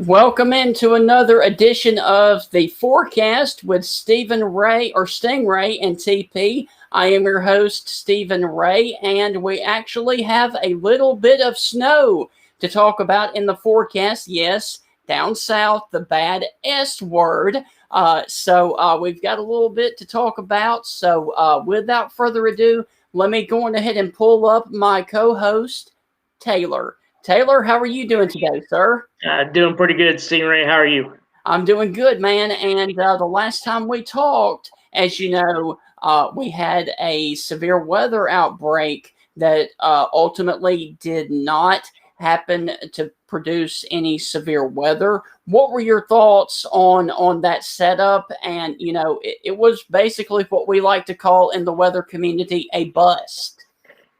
Welcome into another edition of the forecast with Stephen Ray or Stingray and TP. I am your host, Stephen Ray, and we actually have a little bit of snow to talk about in the forecast. Yes, down south, the bad S word. So we've got a little bit to talk about. So without further ado, let me go on ahead and pull up my co-host, Taylor. Taylor, how are you doing today, sir? Doing pretty good, Stingray. How are you? I'm doing good, man. And the last time we talked, as you know, we had a severe weather outbreak that ultimately did not happen to produce any severe weather. What were your thoughts on that setup? And it was basically what we like to call in the weather community a bust.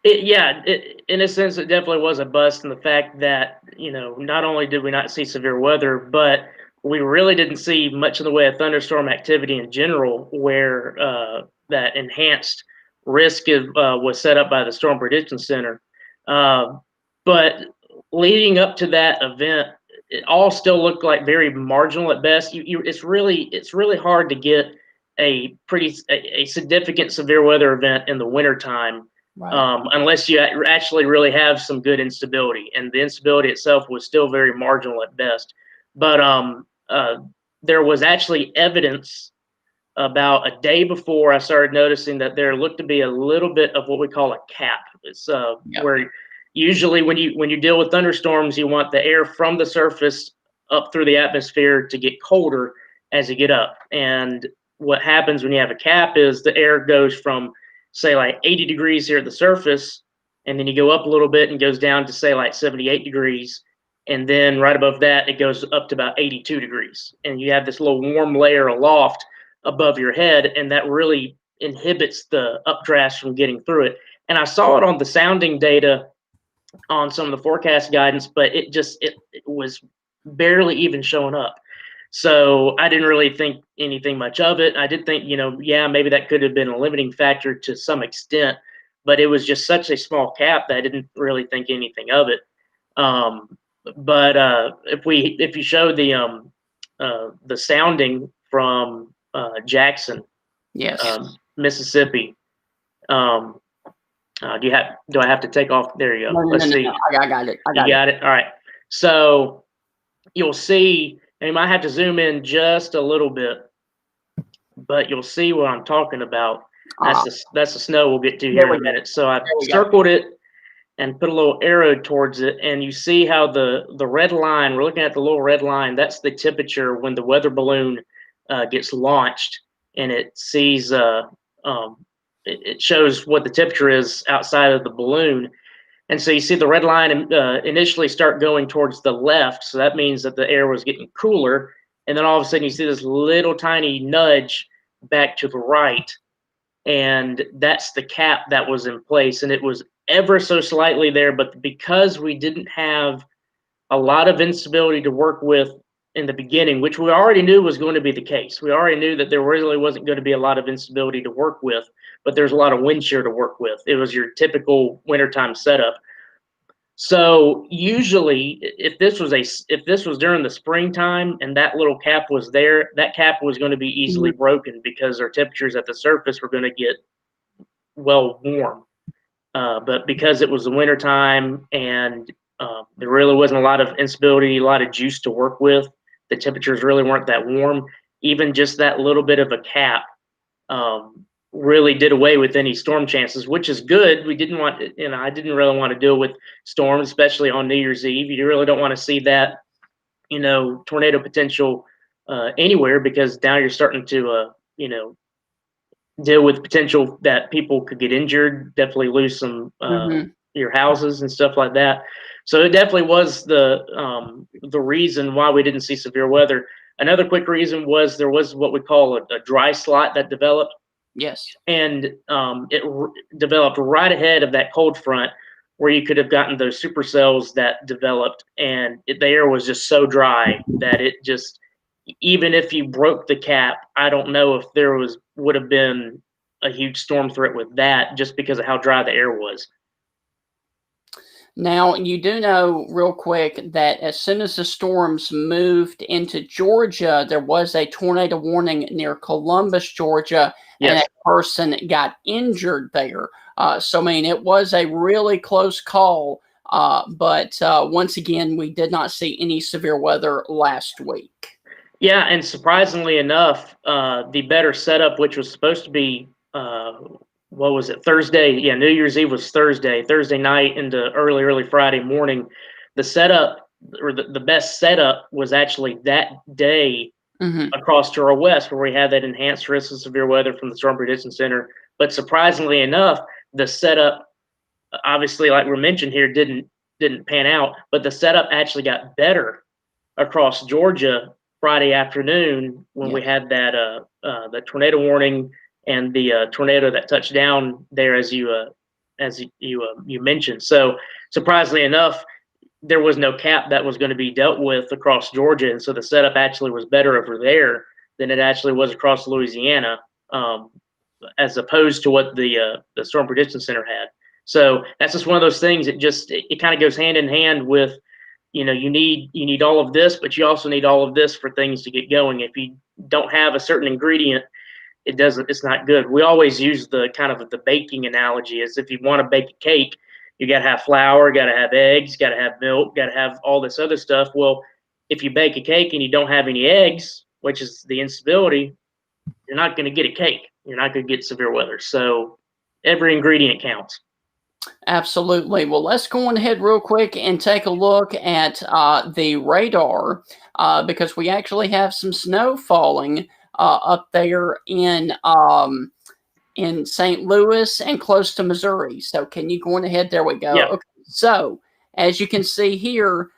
In a sense, it definitely was a bust in the fact that, not only did we not see severe weather, but we really didn't see much in the way of thunderstorm activity in general, where that enhanced risk was set up by the Storm Prediction Center. But leading up to that event, it all still looked like very marginal at best. It's really hard to get a significant severe weather event in the wintertime. Right. Unless you actually really have some good instability, and the instability itself was still very marginal at best. But there was actually evidence about a day before I started noticing that there looked to be a little bit of what we call a cap. It's Yep. where usually when you deal with thunderstorms, you want the air from the surface up through the atmosphere to get colder as you get up. And what happens when you have a cap is the air goes from, say, like 80 degrees here at the surface, and then you go up a little bit and goes down to, say, like 78 degrees, and then right above that it goes up to about 82 degrees, and you have this little warm layer aloft above your head, and that really inhibits the updrafts from getting through it. And I saw it on the sounding data on some of the forecast guidance, but it was barely even showing up. So I didn't really think anything much of it. I did think, yeah, maybe that could have been a limiting factor to some extent, but it was just such a small cap that I didn't really think anything of it. But if you show the sounding from Jackson, Yes. Mississippi, um, do I have to take off? There you No, go. no, no, Let's no, see. no. I got it. I You got it. got it. All right. So you'll see, and you might have to zoom in just a little bit, but you'll see what I'm talking about. Ah, That's the snow we'll get to there here in we a go. minute. So I There we go. circled it and put a little arrow towards it, and you see how the red line. We're looking at the little red line. That's the temperature when the weather balloon gets launched, and it sees it shows what the temperature is outside of the balloon. And so you see the red line initially start going towards the left. So that means that the air was getting cooler. And then all of a sudden you see this little tiny nudge back to the right. And that's the cap that was in place. And it was ever so slightly there. But because we didn't have a lot of instability to work with in the beginning, which we already knew was going to be the case. We already knew that there really wasn't going to be a lot of instability to work with, but there's a lot of wind shear to work with. It was your typical wintertime setup. So usually, if this was during the springtime and that little cap was there, that cap was going to be easily Mhm. broken because our temperatures at the surface were going to get well warm. But because it was the wintertime and there really wasn't a lot of instability, a lot of juice to work with, the temperatures really weren't that warm. Even just that little bit of a cap really did away with any storm chances, which is good. We didn't want, I didn't really want to deal with storms, especially on New Year's Eve. You really don't want to see that, tornado potential anywhere, because now you're starting to, deal with potential that people could get injured, definitely lose some Mhm. your houses and stuff like that. So it definitely was the reason why we didn't see severe weather. Another quick reason was there was what we call a dry slot that developed, Yes. and developed right ahead of that cold front, where you could have gotten those supercells that developed, and the air was just so dry that it just, even if you broke the cap, I don't know if there would have been a huge storm threat with that, just because of how dry the air was. Now, you do know real quick that as soon as the storms moved into Georgia, there was a tornado warning near Columbus, Georgia, and Yes. a person got injured there. So, I mean, it was a really close call. But once again, we did not see any severe weather last week. Yeah, and surprisingly enough, the better setup, which was supposed to be what was it, Thursday? Yeah, New Year's Eve was Thursday night into early Friday morning. The setup, or the best setup, was actually that day Hmm. across to our west, where we had that enhanced risk of severe weather from the Storm Prediction Center. But surprisingly enough, the setup, obviously, like we mentioned here, didn't pan out. But the setup actually got better across Georgia Friday afternoon when Yeah. we had that the tornado warning and the tornado that touched down there, as you mentioned. So surprisingly enough, there was no cap that was going to be dealt with across Georgia, and so the setup actually was better over there than it actually was across Louisiana, um, as opposed to what the Storm Prediction Center had. So that's just one of those things. It kind of goes hand in hand with, you need all of this, but you also need all of this for things to get going. If you don't have a certain ingredient, it's not good. We always use the kind of the baking analogy, as if you want to bake a cake, you got to have flour, got to have eggs, got to have milk, got to have all this other stuff. Well, if you bake a cake and you don't have any eggs, which is the instability, you're not going to get a cake. You're not going to get severe weather. So every ingredient counts. Absolutely. Well, let's go on ahead real quick and take a look at the radar because we actually have some snow falling up there in St. Louis and close to Missouri. So, can you go on ahead? There we go. Yeah. Okay. So, as you can see here,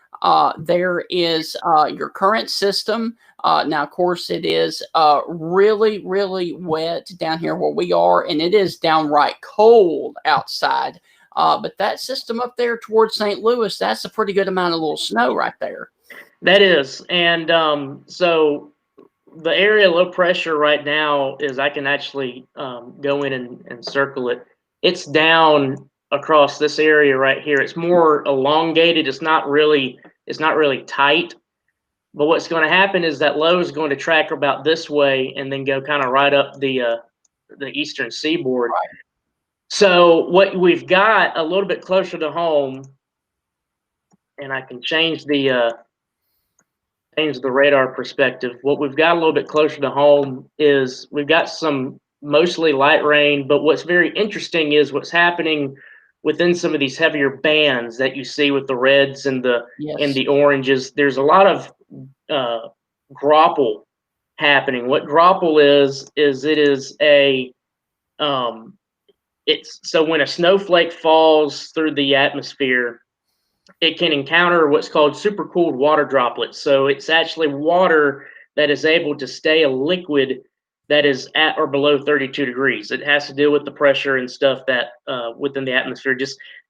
there is your current system. Now, of course, it is really, really wet down here where we are, and it is downright cold outside. But that system up there towards St. Louis, that's a pretty good amount of little snow right there. That is. And so the area low pressure right now is, I can actually go in and circle it. It's down across this area right here. It's more elongated. It's not really tight. But what's going to happen is that low is going to track about this way and then go kind of right up the eastern seaboard. So what we've got a little bit closer to home, and I can change the radar perspective. What we've got a little bit closer to home is we've got some mostly light rain, but what's very interesting is what's happening within some of these heavier bands that you see with the reds and the Yes. oranges. There's a lot of grapple happening. What grapple is it is a it's so when a snowflake falls through the atmosphere, it can encounter what's called supercooled water droplets. So it's actually water that is able to stay a liquid that is at or below 32 degrees. It has to do with the pressure and stuff that within the atmosphere.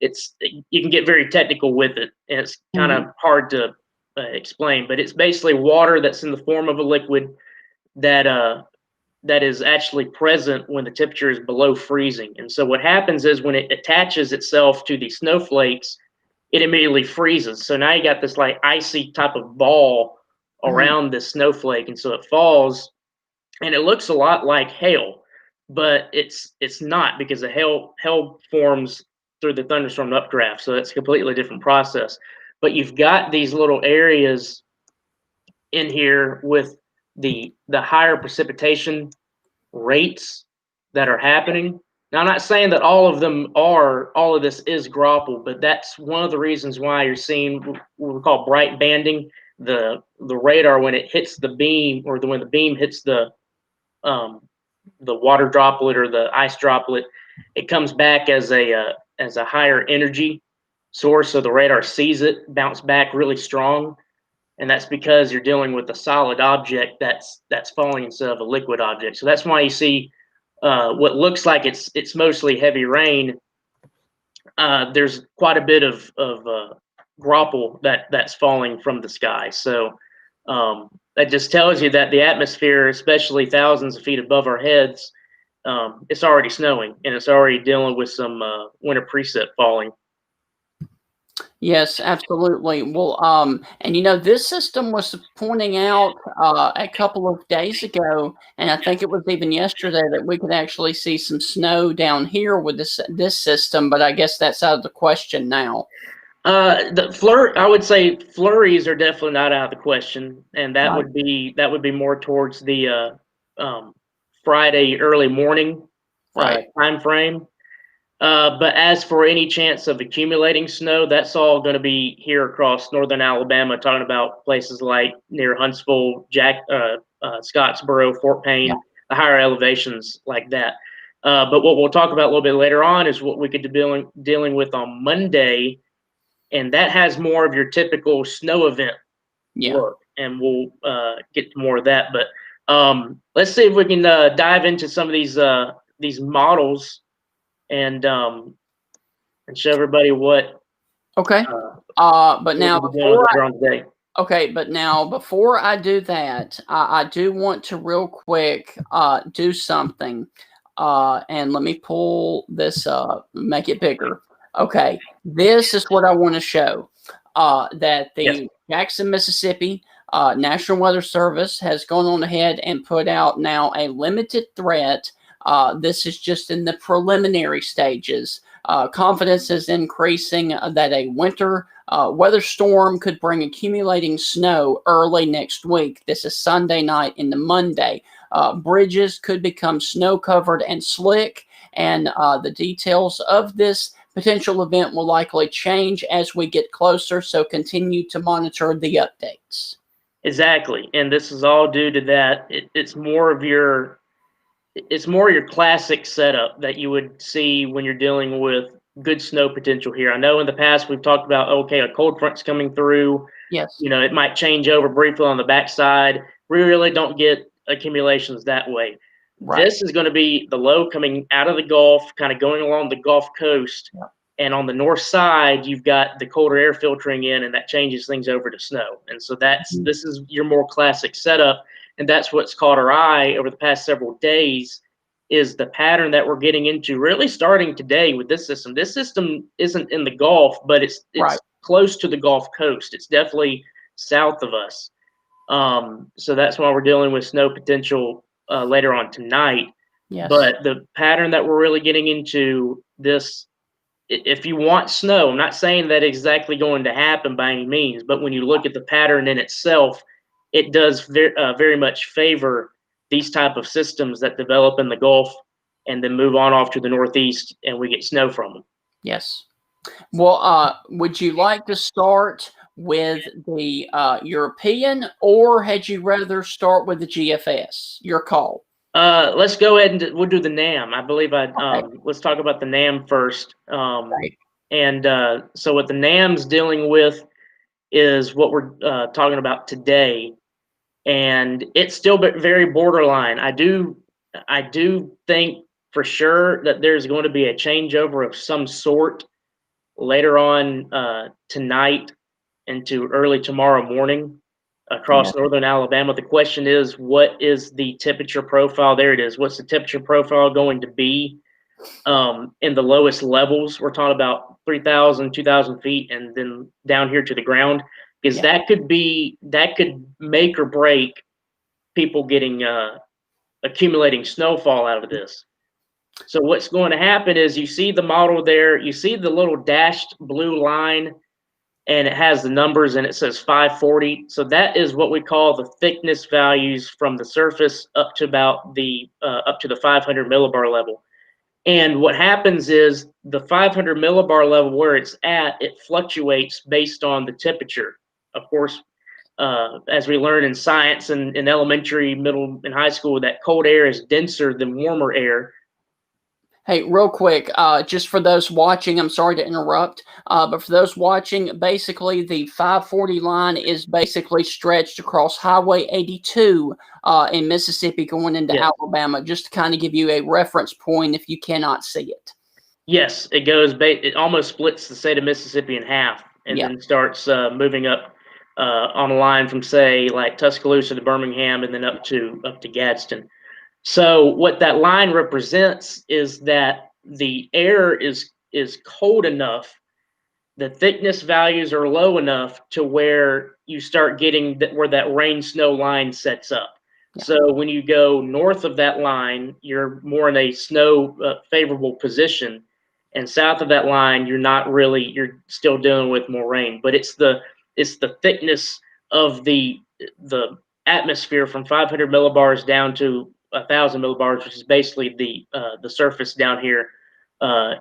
You can get very technical with it, and it's kind of Mhm. hard to explain. But it's basically water that's in the form of a liquid that that is actually present when the temperature is below freezing. And so what happens is when it attaches itself to the snowflakes, it immediately freezes. So now you got this like icy type of ball Mhm. around this snowflake, and so it falls, and it looks a lot like hail, but it's not, because the hail forms through the thunderstorm updraft, so that's a completely different process. But you've got these little areas in here with the higher precipitation rates that are happening. Now, I'm not saying that all of this is grapple, but that's one of the reasons why you're seeing what we call bright banding. The radar, when it hits the beam, or when the beam hits um, the water droplet or the ice droplet, it comes back as a higher energy source. So the radar sees it bounce back really strong, and that's because you're dealing with a solid object that's falling instead of a liquid object. So that's why you see what looks like it's mostly heavy rain. There's quite a bit of grapple that's falling from the sky. So that just tells you that the atmosphere, especially thousands of feet above our heads, it's already snowing, and it's already dealing with some winter precip falling. Yes, absolutely. Well, and this system was pointing out a couple of days ago, and I think it was even yesterday that we could actually see some snow down here with this system, but I guess that's out of the question now. I would say flurries are definitely not out of the question, and Right. that would be more towards the Friday early morning Right. time frame. But as for any chance of accumulating snow, that's all going to be here across northern Alabama, talking about places like near Huntsville, Scottsboro, Fort Yeah. Payne, the higher elevations like that. But what we'll talk about a little bit later on is what we could be dealing with on Monday, and that has more of your typical snow event Yeah. look, and we'll get to more of that. But let's see if we can dive into some of these models and show everybody Okay. uh, But what now we'll be doing before later on today. Okay, but now before I do that, I do want to real quick do something. And let me pull this up, make it bigger. Okay, this is what I want to show. That Yes, the Jackson, Mississippi National Weather Service has gone on ahead and put out now a limited threat. This is just in the preliminary stages. Confidence is increasing that a winter weather storm could bring accumulating snow early next week. This is Sunday night into Monday. Bridges could become snow covered and slick, and the details of this potential event will likely change as we get closer, so continue to monitor the updates. exactly, and this is all due to that. It's more your classic setup that you would see when you're dealing with good snow potential here. I know in the past we've talked about, okay, a cold front's coming through. Yes. It might change over briefly on the backside. We really don't get accumulations that way. Right. This is going to be the low coming out of the Gulf, kind of going along the Gulf Coast. Yeah. And on the north side, you've got the colder air filtering in, and that changes things over to snow. And so Mhm. this is your more classic setup, and that's what's caught our eye over the past several days. Is the pattern that we're getting into really starting today with this system. This system isn't in the Gulf, but Right. it's close to the Gulf Coast. It's definitely south of us. So that's why we're dealing with snow potential later on tonight. Yes. But the pattern that we're really getting into this, if you want snow, I'm not saying that exactly going to happen by any means, but when you look at the pattern in itself, it does very much favor these type of systems that develop in the Gulf and then move on off to the Northeast, and we get snow from them. Yes. Well, would you like to start with the European, or had you rather start with the GFS? Your call. Let's go ahead and we'll do the NAM. I believe Okay. let's talk about the NAM first. Right. And so what the NAM's dealing with is what we're talking about today, and it's still very borderline. I do think for sure that there's going to be a changeover of some sort later on tonight into early tomorrow morning Yeah. across northern Alabama. The question is, what is the temperature profile? There it is. What's the temperature profile going to be in the lowest levels? We're talking about 3,000, 2,000 feet, and then down here to the ground, because Yeah. that could make or break people getting accumulating snowfall out of this. So what's going to happen is you see the model there, you see the little dashed blue line, and it has the numbers and it says 540. So that is what we call the thickness values from the surface up to the 500 millibar level. And what happens is the 500 millibar level where it's at, it fluctuates based on the temperature. Of course, as we learn in science and in elementary, middle, and high school, that cold air is denser than warmer air. Hey, real quick, just for those watching, I'm sorry to interrupt, but for those watching, basically the 540 line is basically stretched across Highway 82 in Mississippi going into Yes, Alabama, just to kind of give you a reference point if you cannot see it. yes, it almost splits the state of Mississippi in half, and Yeah, then starts moving up on a line from say like Tuscaloosa to Birmingham, and then up to Gadsden. So what that line represents is that the air is cold enough the thickness values are low enough to where you start getting where that rain snow line sets up. Yeah. So when you go north of that line, you're more in a snow favorable position, and south of that line, you're still dealing with more rain. But it's the thickness of the atmosphere from 500 millibars down to 1,000 millibars, which is basically the surface down here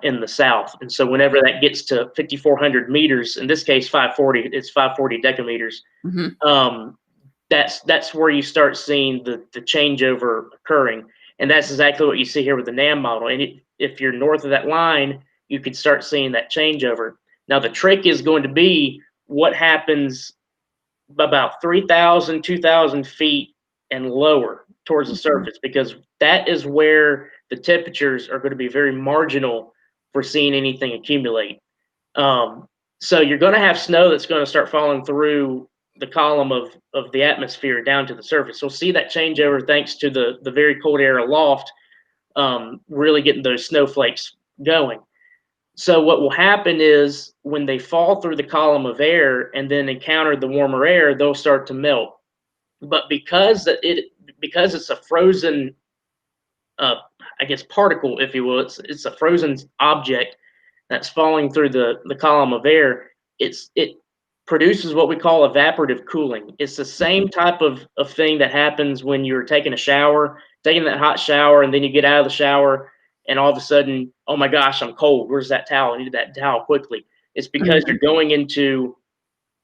in the south. And so whenever that gets to 5,400 meters, in this case 540, it's 540 decameters. Mm-hmm. That's where you start seeing the changeover occurring, and that's exactly what you see here with the NAM model. And if you're north of that line, you could start seeing that changeover. Now the trick is going to be what happens about 3,000, 2,000 feet and lower towards the surface, because that is where the temperatures are going to be very marginal for seeing anything accumulate. So you're going to have snow that's going to start falling through the column of the atmosphere down to the surface. So we'll see that changeover thanks to the very cold air aloft really getting those snowflakes going. So what will happen is when they fall through the column of air and then encounter the warmer air, they'll start to melt. But because it's a frozen, I guess, particle, if you will, it's a frozen object that's falling through the column of air. It produces what we call evaporative cooling. It's the same type of thing that happens when you're taking a shower, taking that hot shower, and then you get out of the shower, and all of a sudden, oh my gosh, I'm cold. Where's that towel? I need that towel quickly. It's because you're going into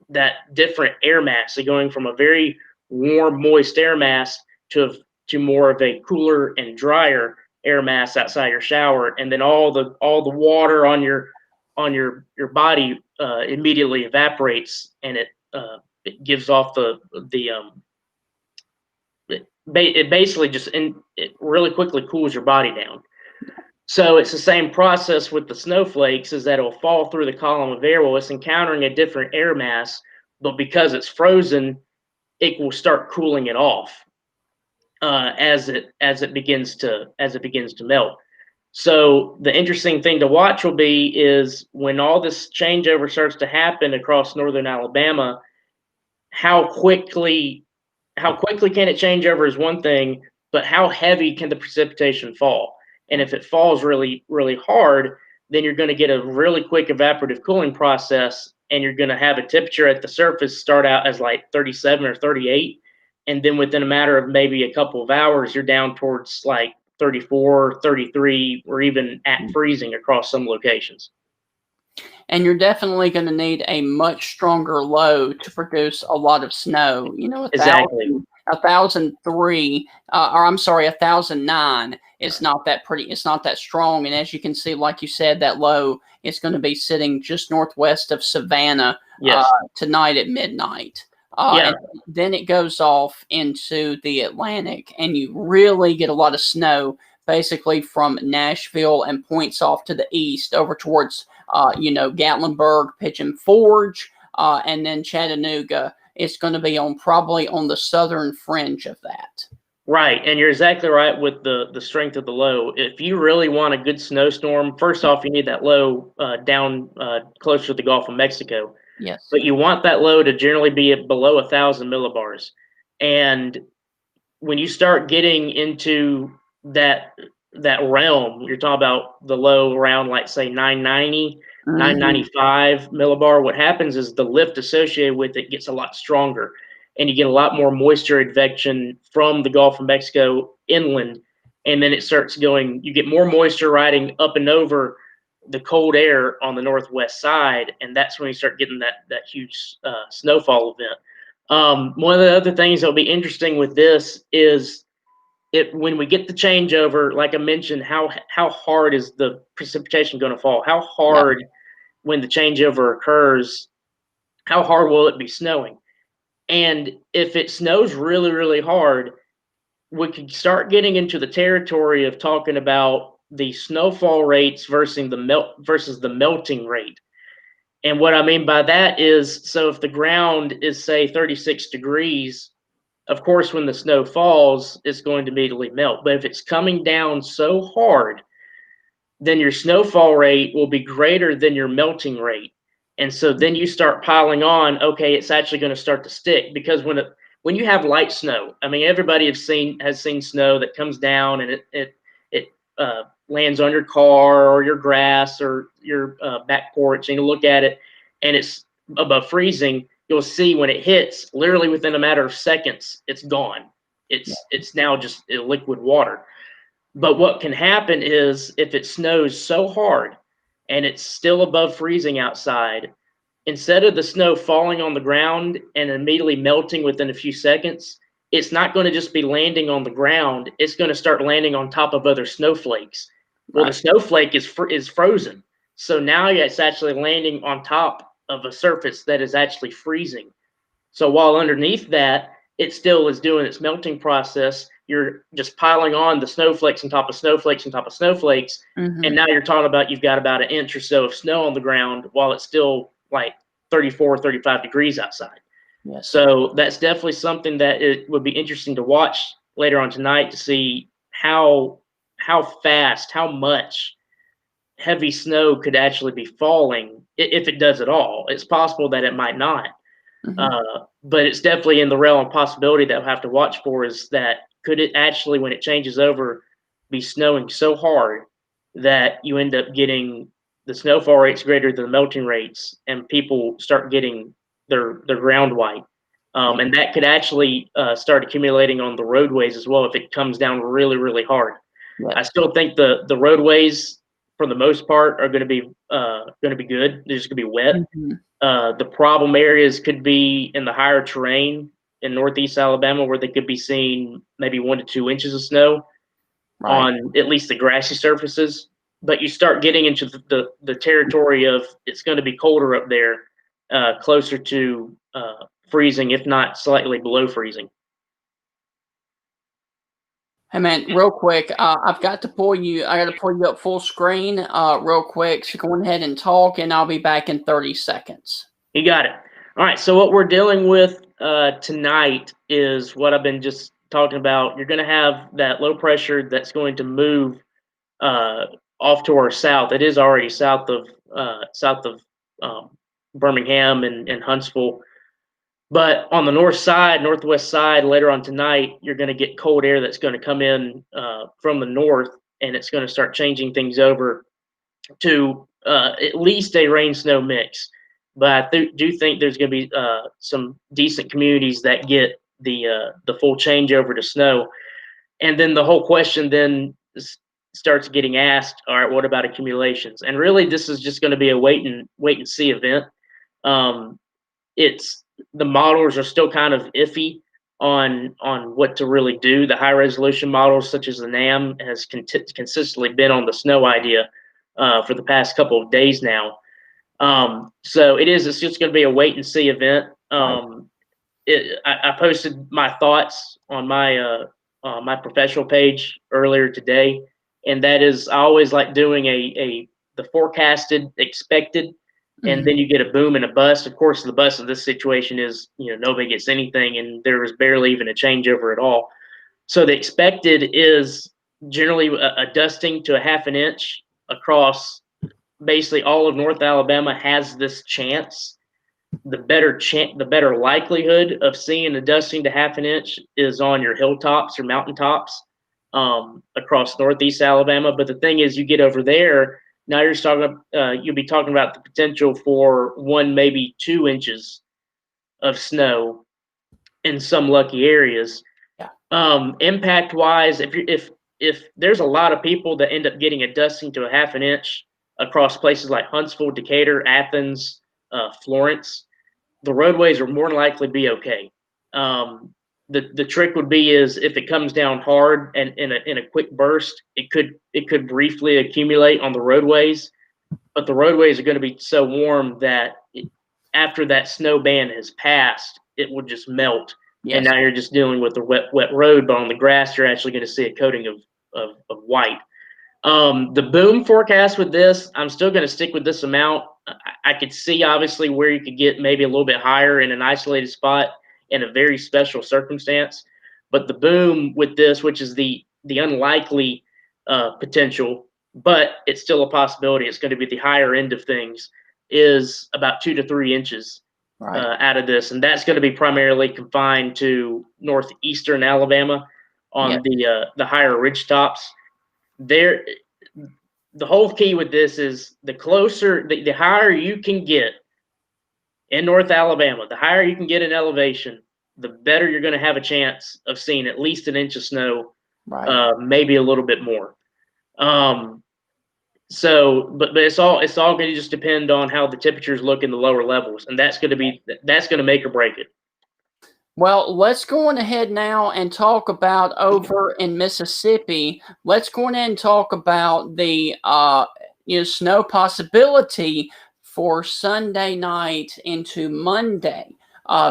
that different air mass. So going from a very warm, moist air mass to more of a cooler and drier air mass outside your shower, and then all the water on your body immediately evaporates, and it gives off it basically just it really quickly cools your body down. So it's the same process with the snowflakes, is that it'll fall through the column of air. Well, it's encountering a different air mass, but because it's frozen, it will start cooling it off as it begins to melt. So the interesting thing to watch will be is when all this changeover starts to happen across northern Alabama, how quickly can it change over is one thing, but how heavy can the precipitation fall? And if it falls really, really hard, then you're going to get a really quick evaporative cooling process, and you're going to have a temperature at the surface start out as like 37 or 38. And then within a matter of maybe a couple of hours, you're down towards like 34, 33, or even at freezing across some locations. And you're definitely going to need a much stronger low to produce a lot of snow. You know, Exactly. 1,003, or I'm sorry, 1,009 is not that pretty. It's not that strong. And as you can see, like you said, that low is going to be sitting just northwest of Savannah tonight at midnight. And then it goes off into the Atlantic, and you really get a lot of snow basically from Nashville and points off to the east over towards, Gatlinburg, Pigeon Forge, and then Chattanooga. It's going to be probably on the southern fringe of that. Right, and you're exactly right with the strength of the low. If you really want a good snowstorm, first off, you need that low down closer to the Gulf of Mexico. Yes. But you want that low to generally be below 1,000 millibars. And when you start getting into that realm, you're talking about the low around, like, say, 990, 995 millibar. What happens is the lift associated with it gets a lot stronger, and you get a lot more moisture advection from the Gulf of Mexico inland. And then it starts going, you get more moisture riding up and over the cold air on the northwest side, and that's when you start getting that huge snowfall event. One of the other things that'll be interesting with this is when we get the changeover, like I mentioned, how hard is the precipitation going to fall? How hard, when the changeover occurs, how hard will it be snowing? And if it snows really, really hard, we could start getting into the territory of talking about the snowfall rates versus the melting rate. And what I mean by that is, so if the ground is, say, 36 degrees, of course, when the snow falls, it's going to immediately melt. But if it's coming down so hard, then your snowfall rate will be greater than your melting rate. And so then you start piling on, okay, it's actually going to start to stick, because when you have light snow, I mean, everybody has seen snow that comes down and it lands on your car or your grass or your back porch, and you look at it and it's above freezing. You'll see when it hits, literally within a matter of seconds, it's gone. It's now just liquid water. But what can happen is, if it snows so hard and it's still above freezing outside, instead of the snow falling on the ground and immediately melting within a few seconds, it's not going to just be landing on the ground. It's going to start landing on top of other snowflakes. Well, the snowflake is frozen. So now it's actually landing on top of a surface that is actually freezing. So while underneath that, it still is doing its melting process, you're just piling on the snowflakes on top of snowflakes on top of snowflakes. And now you're talking about, you've got about an inch or so of snow on the ground while it's still like 34, 35 degrees outside. Yes. So that's definitely something that it would be interesting to watch later on tonight, to see how fast, how much heavy snow could actually be falling, if it does at all. It's possible that it might not. But it's definitely in the realm of possibility that we'll have to watch for, is that could it actually, when it changes over, be snowing so hard that you end up getting the snowfall rates greater than the melting rates, and people start getting their ground white. And that could actually start accumulating on the roadways as well if it comes down really, really hard. I still think the roadways, for the most part, are going to be good. They're just going to be wet. The problem areas could be in the higher terrain in northeast Alabama, where they could be seeing maybe 1 to 2 inches of snow on at least the grassy surfaces. But you start getting into the territory of, it's going to be colder up there, closer to freezing, if not slightly below freezing. Hey man, real quick, I got to pull you up full screen real quick. So go ahead and talk, and I'll be back in 30 seconds. You got it. All right, so what we're dealing with tonight is what I've been just talking about. You're going to have that low pressure that's going to move off to our south. It is already south of Birmingham and Huntsville. But on the northwest side, later on tonight, you're going to get cold air that's going to come in from the north, and it's going to start changing things over to at least a rain-snow mix. But I do think there's going to be some decent communities that get the full changeover to snow. And then the whole question then starts getting asked, all right, what about accumulations? And really, this is just going to be a wait and see event. The models are still kind of iffy on what to really do. The high resolution models, such as the NAM, has consistently been on the snow idea for the past couple of days now. So it's just going to be a wait and see event. I posted my thoughts on my professional page earlier today, and that is, I always like doing the forecasted, expected, and then you get a boom and a bust. Of course, the bust of this situation is, nobody gets anything, and there was barely even a changeover at all. So the expected is generally a dusting to a half an inch across basically all of North Alabama has this chance. The better likelihood of seeing a dusting to half an inch is on your hilltops or mountaintops across northeast Alabama. But the thing is, you get over there, now you'll be talking about the potential for 1, maybe 2 inches of snow in some lucky areas. Impact wise, if there's a lot of people that end up getting a dusting to a half an inch across places like Huntsville, Decatur, Athens, Florence, the roadways are more than likely be okay. The trick would be is, if it comes down hard and in a quick burst, it could briefly accumulate on the roadways, but the roadways are going to be so warm that after that snow band has passed, it will just melt. Yes. And now you're just dealing with the wet road, but on the grass, you're actually going to see a coating of white. The boom forecast with this, I'm still going to stick with this amount. I could see obviously where you could get maybe a little bit higher in an isolated spot in a very special circumstance, but the boom with this, which is the unlikely potential, but it's still a possibility, it's going to be the higher end of things, is about 2 to 3 inches Right. out of this, and that's going to be primarily confined to northeastern Alabama Yeah. on the higher ridge tops. There, the whole key with this is the higher you can get in North Alabama, the higher you can get in elevation, the better you're going to have a chance of seeing at least an inch of snow, Right. maybe a little bit more. But it's all going to just depend on how the temperatures look in the lower levels, and that's going to make or break it. Well, let's go on ahead now and talk about over in Mississippi. Let's go on and talk about the snow possibility for Sunday night into Monday.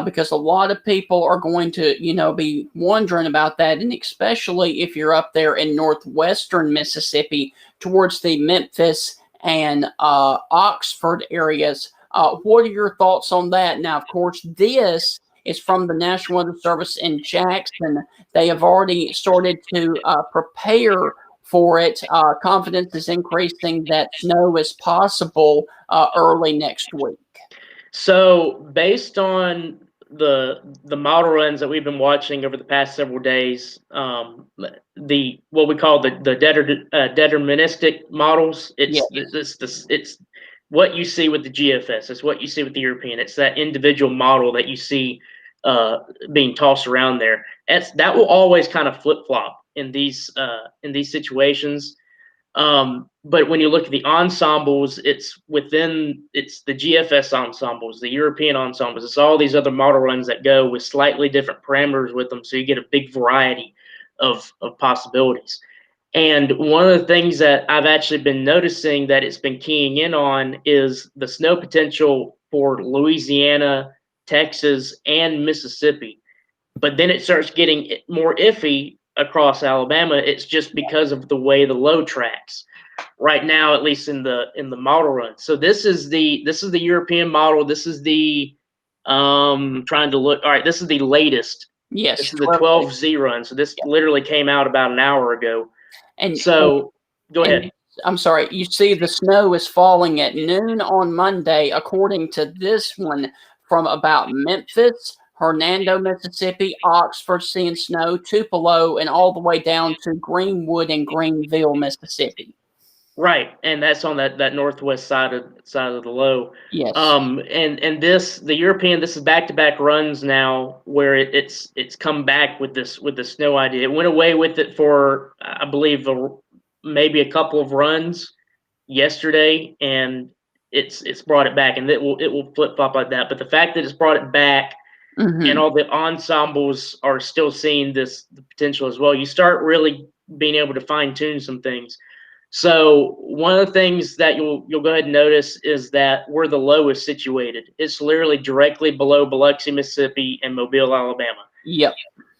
Because a lot of people are going to, be wondering about that, and especially if you're up there in northwestern Mississippi towards the Memphis and Oxford areas. What are your thoughts on that? Now, of course, this is from the National Weather Service in Jackson. They have already started to prepare for it. Confidence is increasing that snow is possible early next week. So, based on the model runs that we've been watching over the past several days, the what we call the deterministic models, Yes. it's what you see with the GFS. It's what you see with the European. It's that individual model that you see being tossed around there. That will always kind of flip flop in these situations. But when you look at the ensembles, it's the GFS ensembles, the European ensembles. It's all these other model runs that go with slightly different parameters with them, so you get a big variety of possibilities. And one of the things that I've actually been noticing that it's been keying in on is the snow potential for Louisiana, Texas, and Mississippi. But then it starts getting more iffy across Alabama. It's just because of the way the low tracks right now, at least in the model run. So this is the European model. This is the trying to look. All right, this is the latest. Yes, This is the 12Z run. So this literally came out about an hour ago. And so go ahead. I'm sorry. You see, the snow is falling at noon on Monday, according to this one, from about Memphis, Hernando, Mississippi, Oxford seeing snow, Tupelo, and all the way down to Greenwood and Greenville, Mississippi. Right, and that's on that northwest side of the low. Yes. And the European, this is back-to-back runs now where it's come back with the snow idea. It went away with it for I believe maybe a couple of runs yesterday, and it's brought it back, and it will flip flop like that. But the fact that it's brought it back, and all the ensembles are still seeing the potential as well, you start really being able to fine tune some things. So one of the things that you'll go ahead and notice is that where the low is situated, it's literally directly below Biloxi, Mississippi, and Mobile, Alabama. Yep.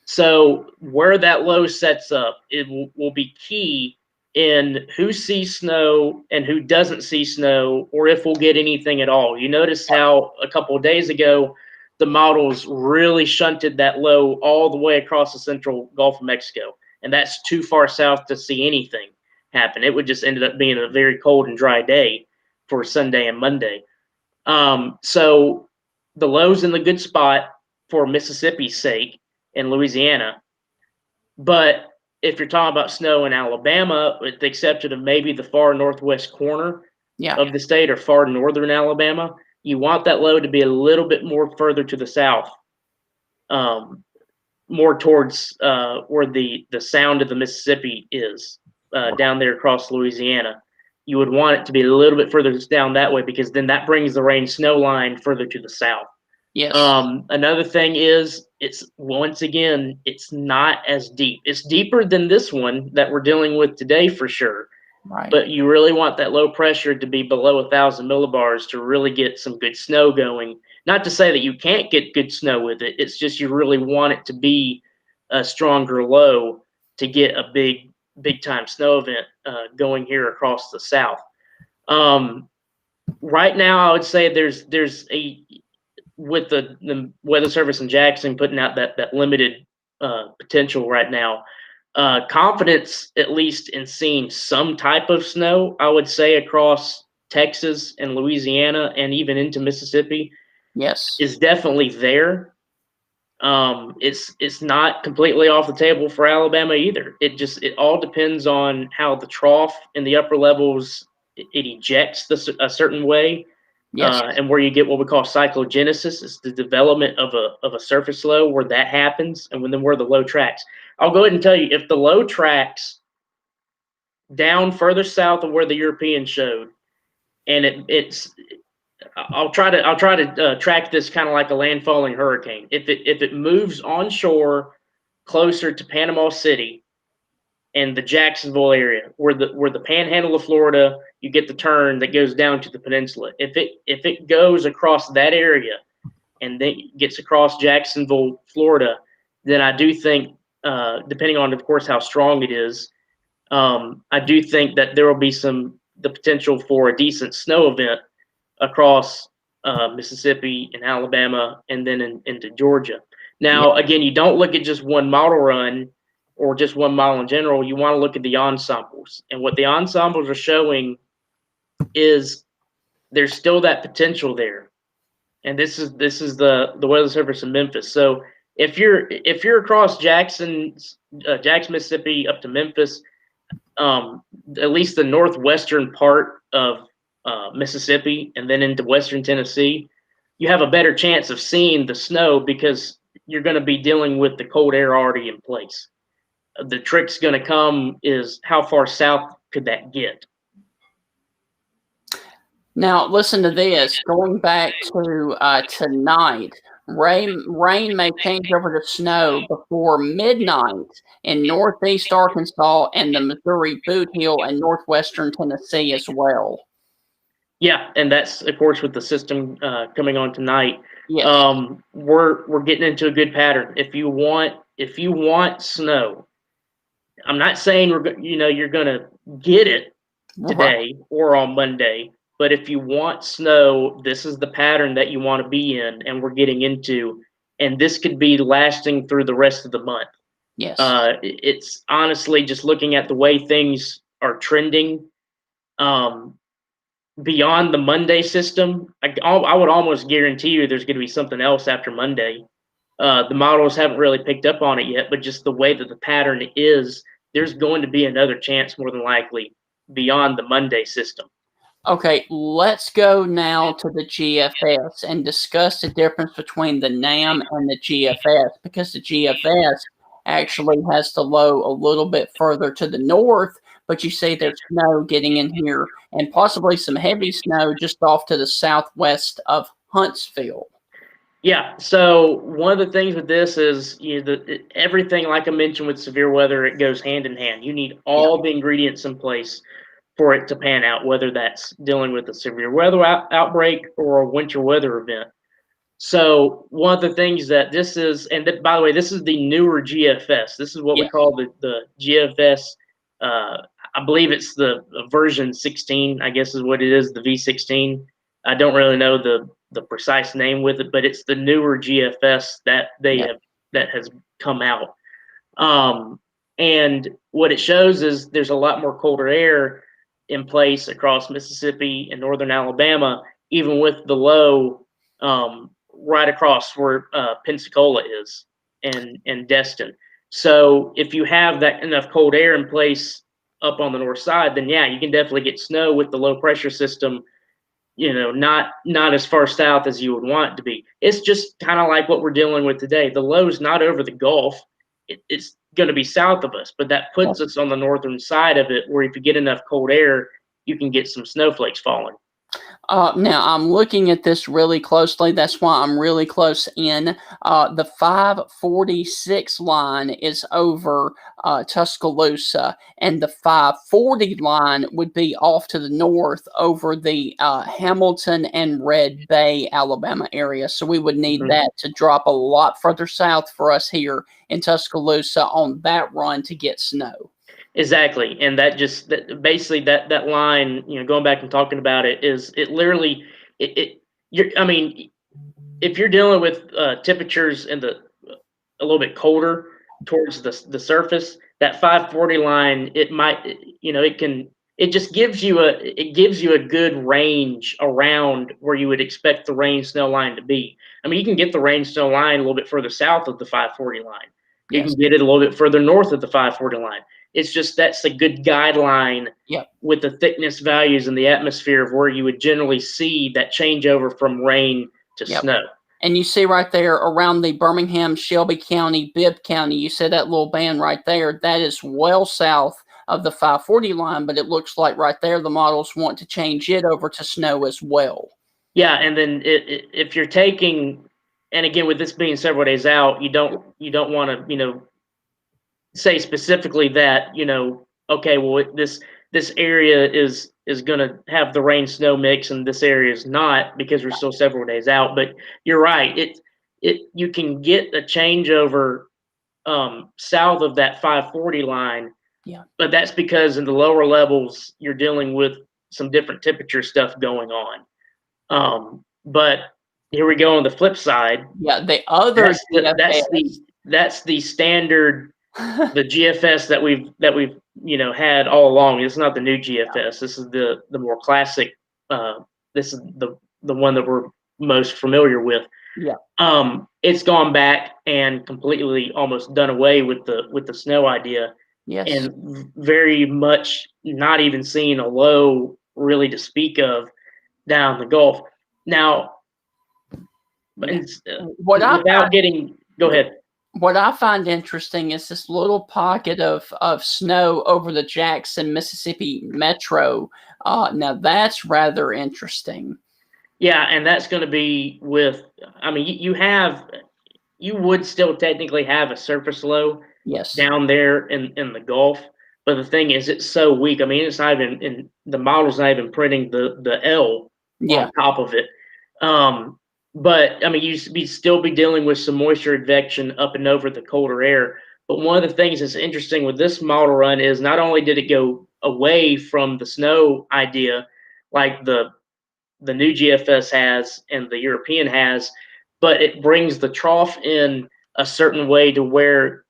So where that low sets up, it will be key in who sees snow and who doesn't see snow, or if we'll get anything at all. You notice how a couple of days ago, the models really shunted that low all the way across the central Gulf of Mexico, and that's too far south to see anything happen. It would just ended up being a very cold and dry day for Sunday and Monday. So the low's in the good spot for Mississippi's sake and Louisiana. But if you're talking about snow in Alabama, with the exception of maybe the far northwest corner of the state or far northern Alabama, you want that low to be a little bit more further to the south, more towards where the sound of the Mississippi is. Down there across Louisiana, you would want it to be a little bit further down that way, because then that brings the rain snow line further to the south. Yes. Another thing is, it's not as deep. It's deeper than this one that we're dealing with today for sure. Right. But you really want that low pressure to be below 1,000 millibars to really get some good snow going. Not to say that you can't get good snow with it. It's just you really want it to be a stronger low to get a big time snow event going here across the south. Right now, I would say there's with the Weather Service in Jackson putting out that limited potential right now, confidence at least in seeing some type of snow, I would say, across Texas and Louisiana and even into Mississippi Yes. is definitely there. It's not completely off the table for Alabama either. It all depends on how the trough in the upper levels it ejects a certain way, Yes. and where you get what we call cyclogenesis. It's the development of a surface low where that happens, and then where the low tracks. I'll go ahead and tell you, if the low tracks down further south of where the Europeans showed, and it's I'll try to track this kind of like a landfalling hurricane. If it moves onshore closer to Panama City and the Jacksonville area, where the panhandle of Florida, you get the turn that goes down to the peninsula. If it goes across that area and then gets across Jacksonville, Florida, then I do think, depending on, of course, how strong it is, I do think that there will be the potential for a decent snow event across Mississippi and Alabama, and then into Georgia. Now, again, you don't look at just one model run or just one model in general. You want to look at the ensembles, and what the ensembles are showing is there's still that potential there. And this is the weather surface in Memphis. So if you're across Jackson, Mississippi, up to Memphis, at least the northwestern part of Mississippi, and then into western Tennessee, you have a better chance of seeing the snow because you're going to be dealing with the cold air already in place. The trick's going to come is how far south could that get? Now, listen to this. Going back to tonight, rain may change over to snow before midnight in northeast Arkansas and the Missouri Boot Heel and northwestern Tennessee as well. Yeah, and that's, of course, with the system coming on tonight. Yes. We're getting into a good pattern. If you want snow, I'm not saying you're going to get it today or on Monday, but if you want snow, this is the pattern that you want to be in, and we're getting into, and this could be lasting through the rest of the month. Yes. It's honestly just looking at the way things are trending. Beyond the Monday system, I would almost guarantee you there's going to be something else after Monday. The models haven't really picked up on it yet, but just the way that the pattern is, there's going to be another chance more than likely beyond the Monday system. Okay, let's go now to the GFS and discuss the difference between the NAM and the GFS, because the GFS actually has the low a little bit further to the north, but you see there's snow getting in here and possibly some heavy snow just off to the southwest of Huntsville. Yeah, so one of the things with this is everything, like I mentioned with severe weather, it goes hand in hand. You need all the ingredients in place for it to pan out, whether that's dealing with a severe weather outbreak or a winter weather event. So one of the things that this is, and by the way, this is the newer GFS. This is what we call the GFS. I believe it's the version 16, I guess is what it is, the V16. I don't really know the precise name with it, but it's the newer GFS that that has come out. And what it shows is there's a lot more colder air in place across Mississippi and northern Alabama, even with the low right across where Pensacola is and Destin. So if you have that enough cold air in place up on the north side, then yeah, you can definitely get snow with the low pressure system. Not as far south as you would want it to be. It's just kind of like what we're dealing with today. The low's not over the Gulf. It's going to be south of us, but that puts us on the northern side of it, where if you get enough cold air, you can get some snowflakes falling. Now, I'm looking at this really closely. That's why I'm really close in. The 546 line is over Tuscaloosa, and the 540 line would be off to the north over the Hamilton and Red Bay, Alabama area. So we would need that to drop a lot further south for us here in Tuscaloosa on that run to get snow. Exactly, and basically that line, going back and talking about it, is it literally I mean, if you're dealing with temperatures a little bit colder towards the surface, that 540 line, it might, it can it just gives you a good range around where you would expect the rain snow line to be. I mean, you can get the rain snow line a little bit further south of the 540 line. You Yes. can get it a little bit further north of the 540 line. It's just that's a good guideline Yep. with the thickness values in the atmosphere of where you would generally see that changeover from rain to Yep. snow. And you see right there around the Birmingham, Shelby County, Bibb County, you see that little band right there. That is well south of the 540 line, but it looks like right there the models want to change it over to snow as well. Yeah, and then if you're taking, and again with this being several days out, you don't want to say specifically that okay, well this area is going to have the rain snow mix and this area is not because we're still several days out. But you're right, you can get a changeover south of that 540 line. Yeah. But that's because in the lower levels you're dealing with some different temperature stuff going on. But here we go on the flip side. Yeah, the other That's the standard, the GFS that we've had all along. It's not the new GFS. This is the more classic. This is the one that we're most familiar with. Yeah. It's gone back and completely almost done away with the snow idea. Yes. And very much not even seeing a low really to speak of down the Gulf. Now, go ahead. What I find interesting is this little pocket of snow over the Jackson, Mississippi metro. Now that's rather interesting. Yeah, and that's going to be with. I mean, you would still technically have a surface low. Yes. Down there in the Gulf. But the thing is, it's so weak. I mean, it's not even in the model's not even printing the L on top of it. But I mean, you'd still be dealing with some moisture advection up and over the colder air. But one of the things that's interesting with this model run is not only did it go away from the snow idea, like the new GFS has and the European has, but it brings the trough in a certain way to where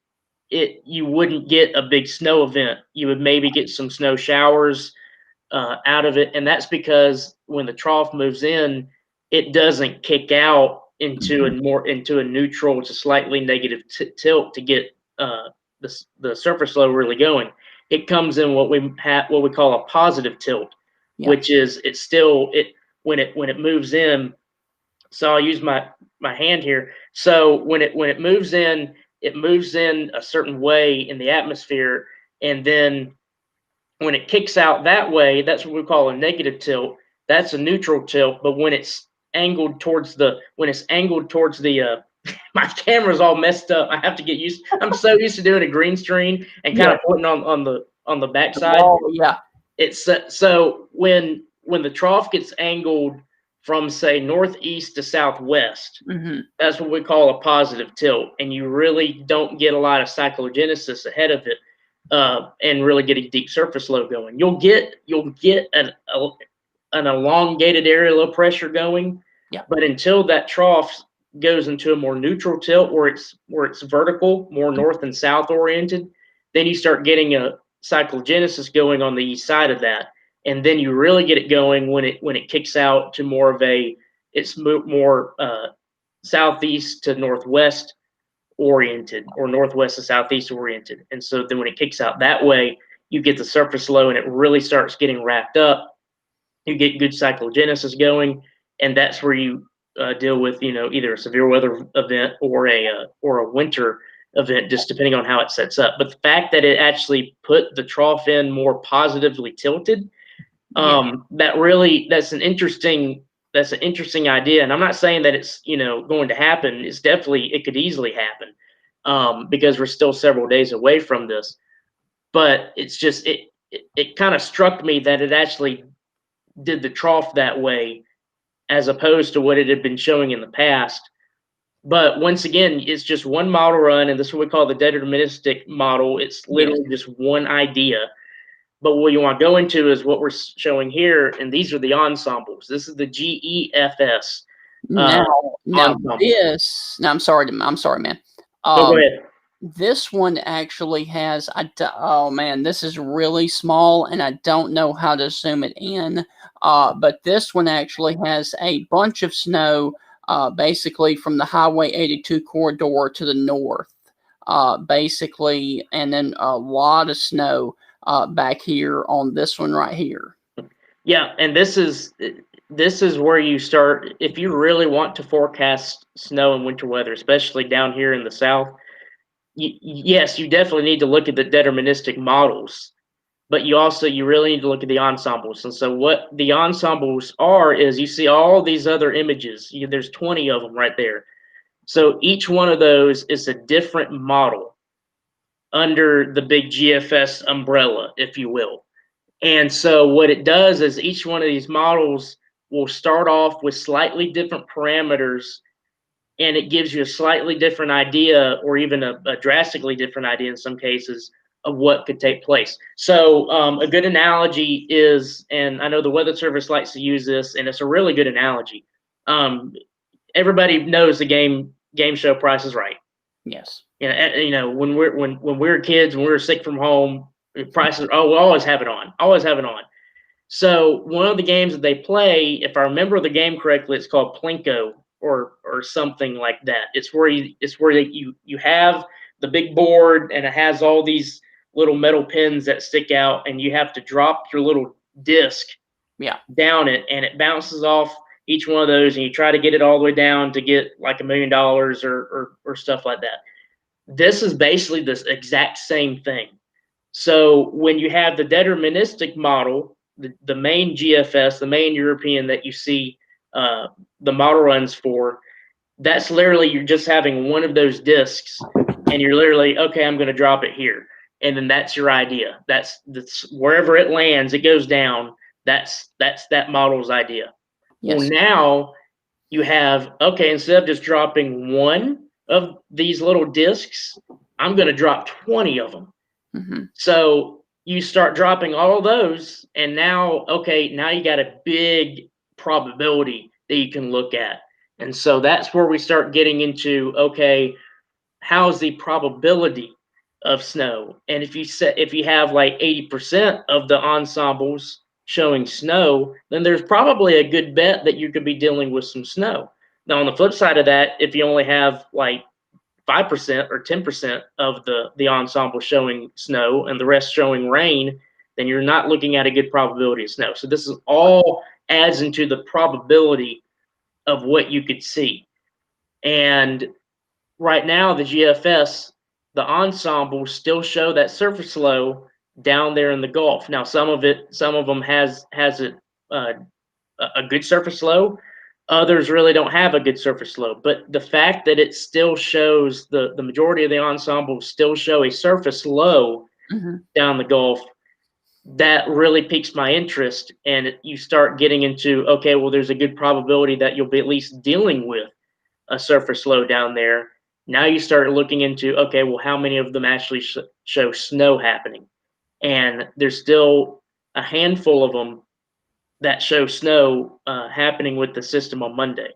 you wouldn't get a big snow event. You would maybe get some snow showers out of it, and that's because when the trough moves in, it doesn't kick out into a neutral to slightly negative tilt to get the surface low really going. It comes in what we call a positive tilt, which is when it moves in. So I'll use my hand here. So when it moves in. It moves in a certain way in the atmosphere, and then when it kicks out that way, that's what we call a negative tilt. That's a neutral tilt. But when it's angled towards the my camera's all messed up. I have to get used. I'm so used to doing a green screen and kind of putting on the backside. Oh yeah. It's so when the trough gets angled from say northeast to southwest, that's what we call a positive tilt, and you really don't get a lot of cyclogenesis ahead of it, and really get a deep surface low going. You'll get an elongated area low pressure going, but until that trough goes into a more neutral tilt where it's vertical, more north and south oriented, then you start getting a cyclogenesis going on the east side of that. And then you really get it going when it kicks out to more of it's more southeast to northwest oriented, or northwest to southeast oriented. And so then when it kicks out that way, you get the surface low and it really starts getting wrapped up. You get good cyclogenesis going, and that's where you deal with either a severe weather event or a winter event, just depending on how it sets up. But the fact that it actually put the trough in more positively tilted, that's an interesting idea. And I'm not saying that it's going to happen. It could easily happen, because we're still several days away from this. But it's just it kind of struck me that it actually did the trough that way, as opposed to what it had been showing in the past. But once again, it's just one model run, and this is what we call the deterministic model. It's literally just one idea. But what you want to go into is what we're showing here, and these are the ensembles. This is the GEFS. Now this. No, I'm sorry, man. Go ahead. This one actually has, oh man, this is really small and I don't know how to zoom it in. But this one actually has a bunch of snow, basically from the Highway 82 corridor to the north, basically, and then a lot of snow back here on this one right here. Yeah, and this is where you start if you really want to forecast snow and winter weather, especially down here in the South. Yes, you definitely need to look at the deterministic models, but you really need to look at the ensembles. And so what the ensembles are is you see all these other images. There's 20 of them right there. So each one of those is a different model under the big GFS umbrella, if you will. And so what it does is each one of these models will start off with slightly different parameters, and it gives you a slightly different idea, or even a drastically different idea in some cases, of what could take place. So a good analogy is, and I know the Weather Service likes to use this, and it's a really good analogy. Everybody knows the game show Price is Right. Yes. When we were kids, when we were sick from home, prices. Oh, we'll always have it on. Always have it on. So one of the games that they play, if I remember the game correctly, it's called Plinko or something like that. It's where you have the big board and it has all these little metal pins that stick out, and you have to drop your little disc down it, and it bounces off each one of those, and you try to get it all the way down to get like $1 million or stuff like that. This is basically the exact same thing. So when you have the deterministic model, the main GFS, the main European that you see the model runs for, that's literally you're just having one of those discs, and you're literally, okay, I'm going to drop it here, and then that's your idea. That's wherever it lands, it goes down. That's that model's idea. Yes. Well, now you have, okay, instead of just dropping one of these little discs, I'm going to drop 20 of them. Mm-hmm. So you start dropping all those, and now you got a big probability that you can look at. And so that's where we start getting into, okay, how's the probability of snow? And if you have like 80% of the ensembles showing snow, then there's probably a good bet that you could be dealing with some snow. Now, on the flip side of that, if you only have like 5% or 10% of the ensemble showing snow and the rest showing rain, then you're not looking at a good probability of snow. So this is all adds into the probability of what you could see. And right now, the GFS, the ensembles still show that surface low down there in the Gulf. Now, some of them has a good surface low. Others really don't have a good surface low. But the fact that it still shows the majority of the ensembles still show a surface low down the Gulf, that really piques my interest. And you start getting into, okay, well, there's a good probability that you'll be at least dealing with a surface low down there. Now you start looking into, okay, well, how many of them actually show snow happening? And there's still a handful of them that show snow happening with the system on Monday.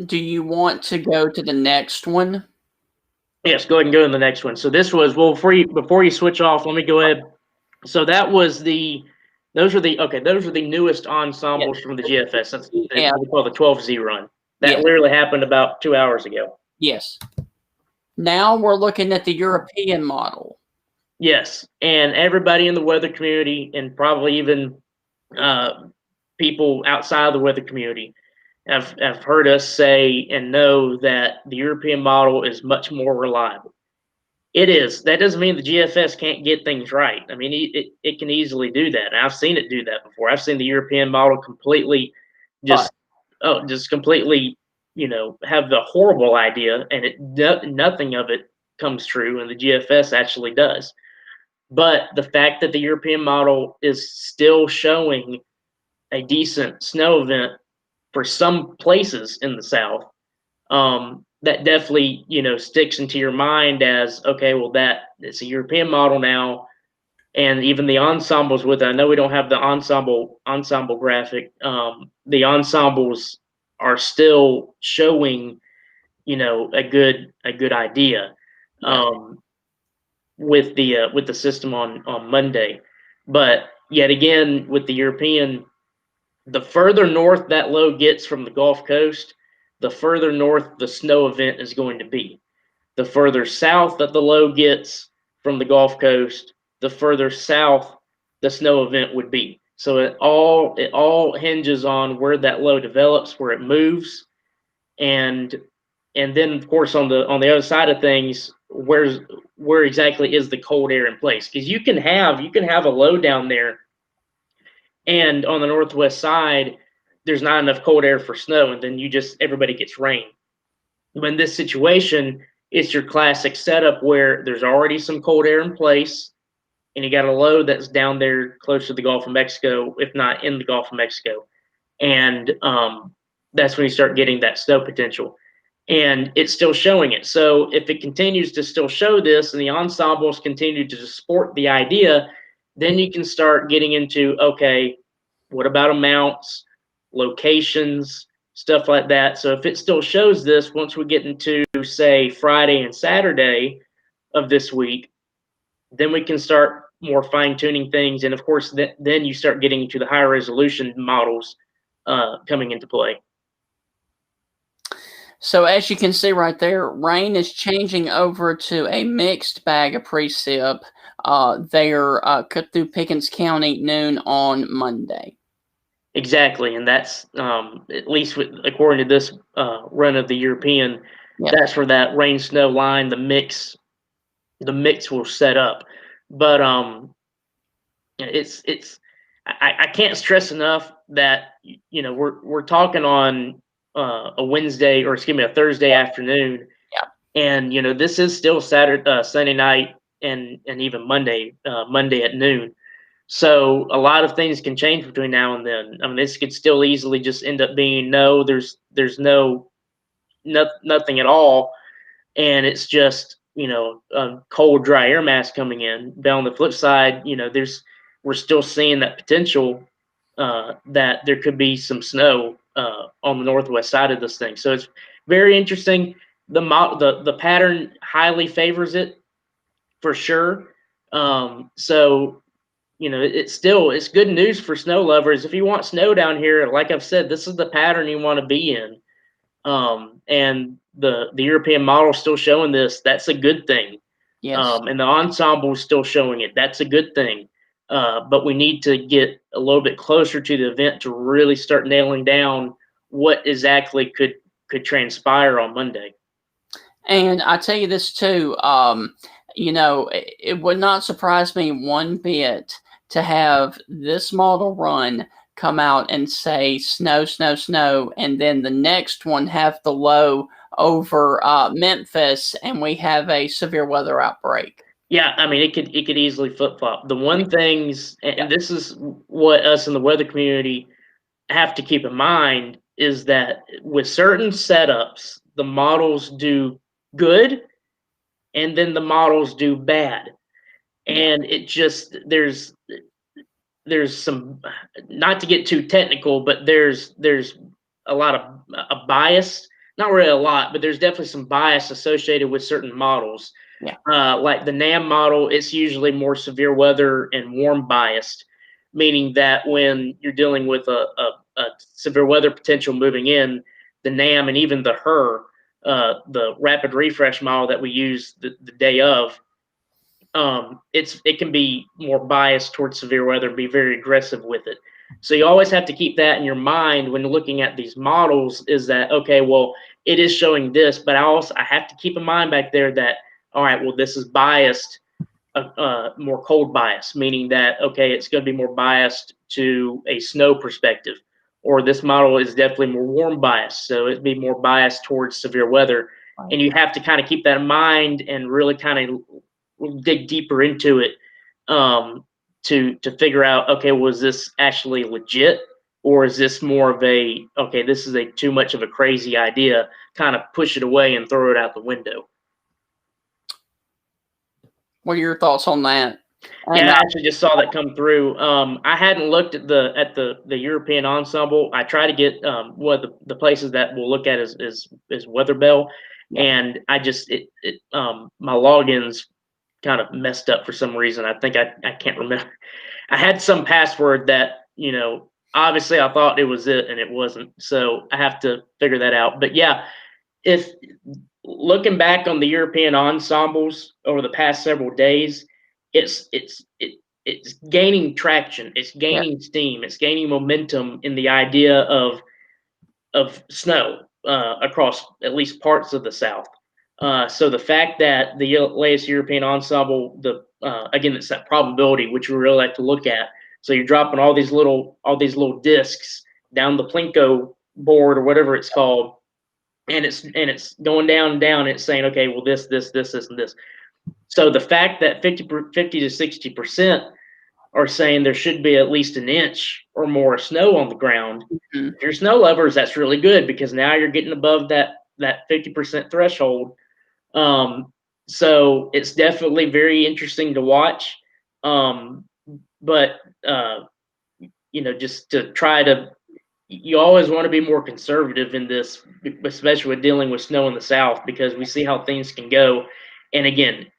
Do you want to go to the next one? Yes, go ahead and go to the next one. So this was, well, before you switch off, let me go ahead. So that was those are the newest ensembles from the GFS. That's what we call the 12Z run. That literally happened about 2 hours ago. Yes. Now we're looking at the European model. Yes, and everybody in the weather community, and probably even people outside of the weather community, have heard us say and know that the European model is much more reliable. It is. That doesn't mean the GFS can't get things right. I mean, it can easily do that. And I've seen it do that before. I've seen the European model completely completely, have the horrible idea, and nothing of it comes true, and the GFS actually does. But the fact that the European model is still showing a decent snow event for some places in the South, that definitely, sticks into your mind as, okay, well, it's a European model now. And even the ensembles with it, I know we don't have the ensemble graphic. The ensembles are still showing, a good idea. Yeah. With the system on Monday. But yet again, with the European, the further north that low gets from the Gulf Coast, the further north the snow event is going to be. The further south that the low gets from the Gulf Coast, the further south the snow event would be. So it all hinges on where that low develops, where it moves, and then of course on the other side of things, where exactly is the cold air in place? Because you can have a low down there, and on the northwest side there's not enough cold air for snow, and then everybody gets rain. But in this situation, it's your classic setup where there's already some cold air in place, and you got a low that's down there close to the Gulf of Mexico, if not in the Gulf of Mexico, and that's when you start getting that snow potential. And it's still showing it. So if it continues to still show this, and the ensembles continue to support the idea, then you can start getting into, okay, what about amounts, locations, stuff like that. So if it still shows this, once we get into, say, Friday and Saturday of this week, then we can start more fine tuning things. And of course, then you start getting into the higher resolution models coming into play. So as you can see right there, rain is changing over to a mixed bag of precip there cut through Pickens County noon on Monday. Exactly, and that's at least according to this run of the European, Yeah. that's where that rain snow line, the mix will set up. But it's I can't stress enough that we're talking on a Wednesday, or excuse me, a Thursday afternoon, Yeah. and this is still Saturday, Sunday night, and even Monday at noon. So a lot of things can change between now and then. I mean, this could still easily just end up being there's nothing at all, and it's just a cold, dry air mass coming in. But on the flip side, we're still seeing that potential that there could be some snow on the northwest side of this thing. So it's very interesting. The pattern highly favors it for sure. So it's good news for snow lovers. If you want snow down here, like I've said, this is the pattern you want to be in. And the European model still showing this. That's a good thing. Yes. And the ensemble is still showing it. That's a good thing. But we need to get a little bit closer to the event to really start nailing down what exactly could transpire on Monday. And I tell you this too, it would not surprise me one bit to have this model run come out and say snow, snow, snow, and then the next one have the low over Memphis, and we have a severe weather outbreak. Yeah, I mean, it could easily flip flop. The one things, and this is what us in the weather community have to keep in mind, is that with certain setups, the models do good, and then the models do bad, and it just there's some, not to get too technical, but there's a lot of a bias. Not really a lot, but there's definitely some bias associated with certain models. Yeah. Like the NAM model, it's usually more severe weather and warm biased, meaning that when you're dealing with a severe weather potential moving in, the NAM and even the the rapid refresh model that we use the day of, it can be more biased towards severe weather and be very aggressive with it. So you always have to keep that in your mind when looking at these models, is that, okay, well, it is showing this, but I have to keep in mind back there that, all right, well, this is biased, more cold bias, meaning that, okay, it's going to be more biased to a snow perspective, or this model is definitely more warm biased, so it'd be more biased towards severe weather. Right. And you have to kind of keep that in mind and really kind of dig deeper into it to figure out, okay, was this actually legit, or is this more of a, okay, this is a too much of a crazy idea, kind of push it away and throw it out the window. What are your thoughts on that? Yeah, I actually just saw that come through. I hadn't looked at the European ensemble. I try to get one of the places that we'll look at is Weatherbell, Yeah. and I just my logins kind of messed up for some reason. I think I can't remember. I had some password that, obviously I thought it was it and it wasn't. So I have to figure that out. But yeah, if looking back on the European ensembles over the past several days, it's gaining traction. It's Yeah. gaining steam. It's gaining momentum in the idea of snow across at least parts of the South. So the fact that the latest European ensemble, again, it's that probability which we really like to look at. So you're dropping all these little discs down the Plinko board or whatever it's called, and it's going down and down. And it's saying, okay, well, this, and this. So the fact that 50 to 60% are saying there should be at least an inch or more of snow on the ground. Mhm. If you're snow lovers, that's really good because now you're getting above that 50% threshold. So it's definitely very interesting to watch. But just to try to, you always want to be more conservative in this, especially with dealing with snow in the South, because we see how things can go. And again,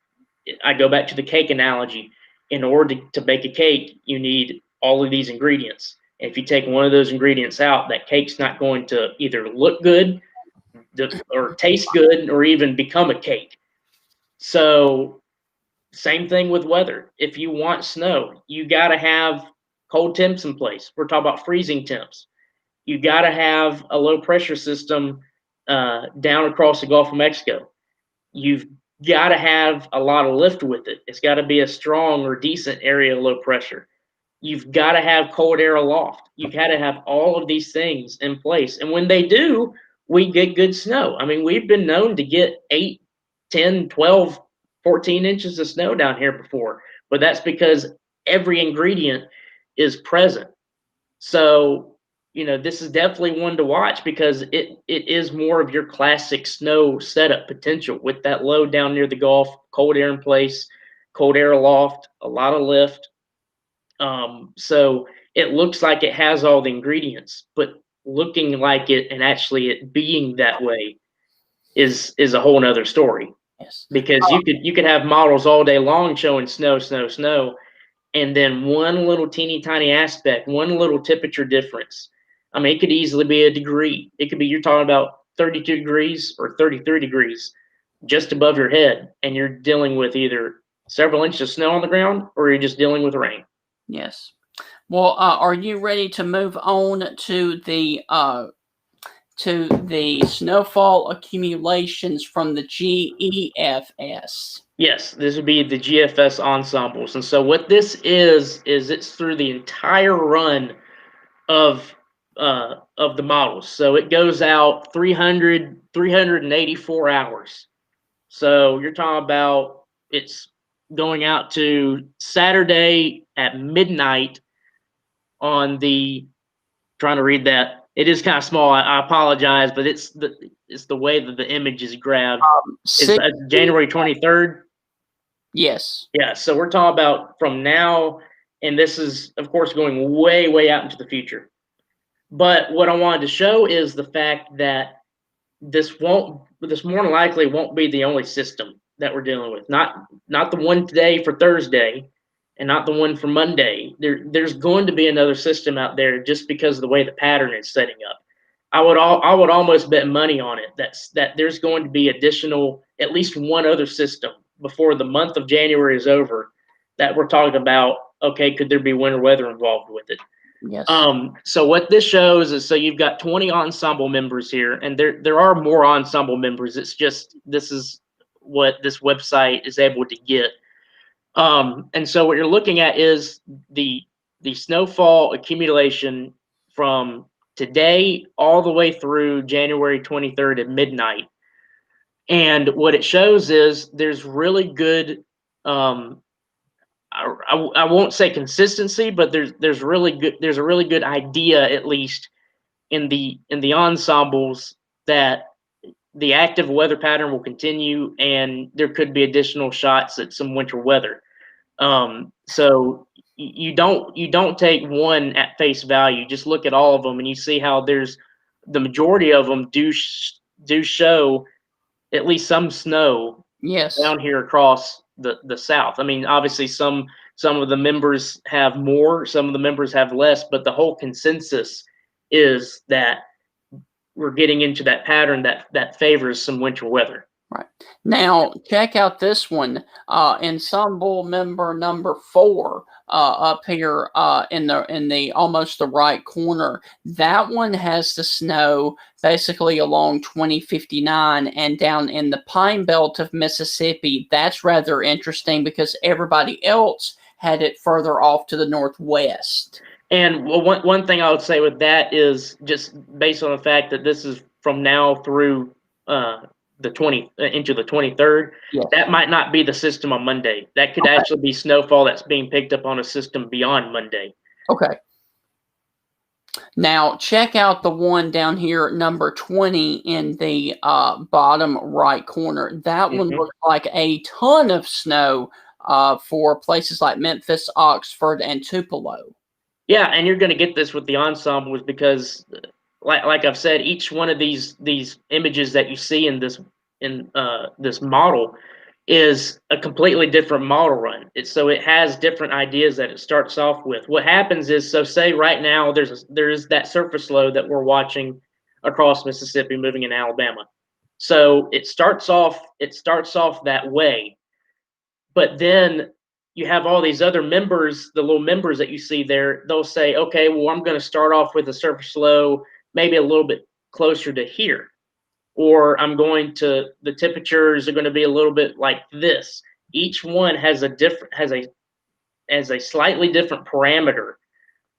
I go back to the cake analogy. In order to bake a cake, you need all of these ingredients. And if you take one of those ingredients out, that cake's not going to either look good or taste good or even become a cake. So, same thing with weather. If you want snow, you got to have cold temps in place. We're talking about freezing temps. You got to have a low pressure system down across the Gulf of Mexico. You've got to have a lot of lift with it. It's got to be a strong or decent area of low pressure. You've got to have cold air aloft. You've got to have all of these things in place. And when they do, we get good snow. I mean, we've been known to get 8, 10, 12, 14 inches of snow down here before, but that's because every ingredient is present. So, this is definitely one to watch because it is more of your classic snow setup potential with that low down near the Gulf, cold air in place, cold air aloft, a lot of lift. So it looks like it has all the ingredients, but looking like it and actually it being that way is a whole nother story. Yes. Because you could have models all day long showing snow, snow, snow, and then one little teeny tiny aspect, one little temperature difference. I mean, it could easily be a degree. It could be you're talking about 32 degrees or 33 degrees just above your head, and you're dealing with either several inches of snow on the ground or you're just dealing with rain. Yes. Well, are you ready to move on to the snowfall accumulations from the GEFS? Yes, this would be the GFS ensembles. And so what this is it's through the entire run of the models. So it goes out 384 hours. So you're talking about it's going out to Saturday at midnight on the, trying to read that. It is kind of small. I apologize, but it's the way that the image is grabbed. Is January 23rd? Yes. Yeah, so we're talking about from now, and this is, of course, going way, way out into the future. But what I wanted to show is the fact that this more than likely won't be the only system that we're dealing with. Not the one today for Thursday, and not the one for Monday. There's going to be another system out there just because of the way the pattern is setting up. I would almost bet money on it that there's going to be additional, at least one other system before the month of January is over that we're talking about. Okay, could there be winter weather involved with it? Yes. So what this shows is, so you've got 20 ensemble members here, and there are more ensemble members. It's just this is what this website is able to get. And so what you're looking at is the snowfall accumulation from today all the way through January 23rd at midnight. And what it shows is there's really good, I won't say consistency, but there's a really good idea, at least in the ensembles, that the active weather pattern will continue and there could be additional shots at some winter weather. So you don't take one at face value. Just look at all of them and you see how there's the majority of them do show at least some snow Yes. down here across the South. I mean, obviously some of the members have more, some of the members have less, but the whole consensus is that we're getting into that pattern that favors some winter weather. Right. Now, check out this one. Ensemble member number 4, up here, in the almost the right corner. That one has the snow basically along 2059 and down in the Pine Belt of Mississippi. That's rather interesting because everybody else had it further off to the northwest. And one thing I would say with that is just based on the fact that this is from now through the 20 into the 23rd. Yes. That might not be the system on Monday. That could actually be snowfall that's being picked up on a system beyond Monday. Okay. Now, check out the one down here, number 20 in the bottom right corner. That one looks like a ton of snow for places like Memphis, Oxford, and Tupelo. Yeah, and you're going to get this with the ensembles because, like I've said, each one of these images that you see in this model is a completely different model run. So it has different ideas that it starts off with. What happens is, so say right now there is that surface low that we're watching across Mississippi moving in Alabama. So it starts off that way, but then you have all these other members, the little members that you see there. They'll say, okay, well, I'm going to start off with a surface low, maybe a little bit closer to here, or the temperatures are going to be a little bit like this. Each one has a slightly different parameter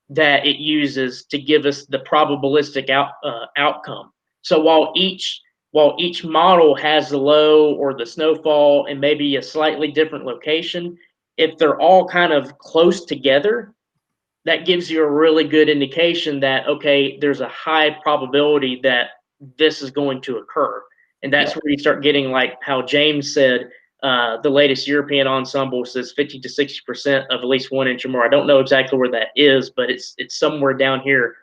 that it uses to give us the probabilistic outcome. So while each model has the low or the snowfall and maybe a slightly different location, if they're all kind of close together, that gives you a really good indication that, okay, there's a high probability that this is going to occur. And that's where you start getting, like how James said, the latest European ensemble says 50 to 60% of at least 1 inch or more. I don't know exactly where that is, but it's somewhere down here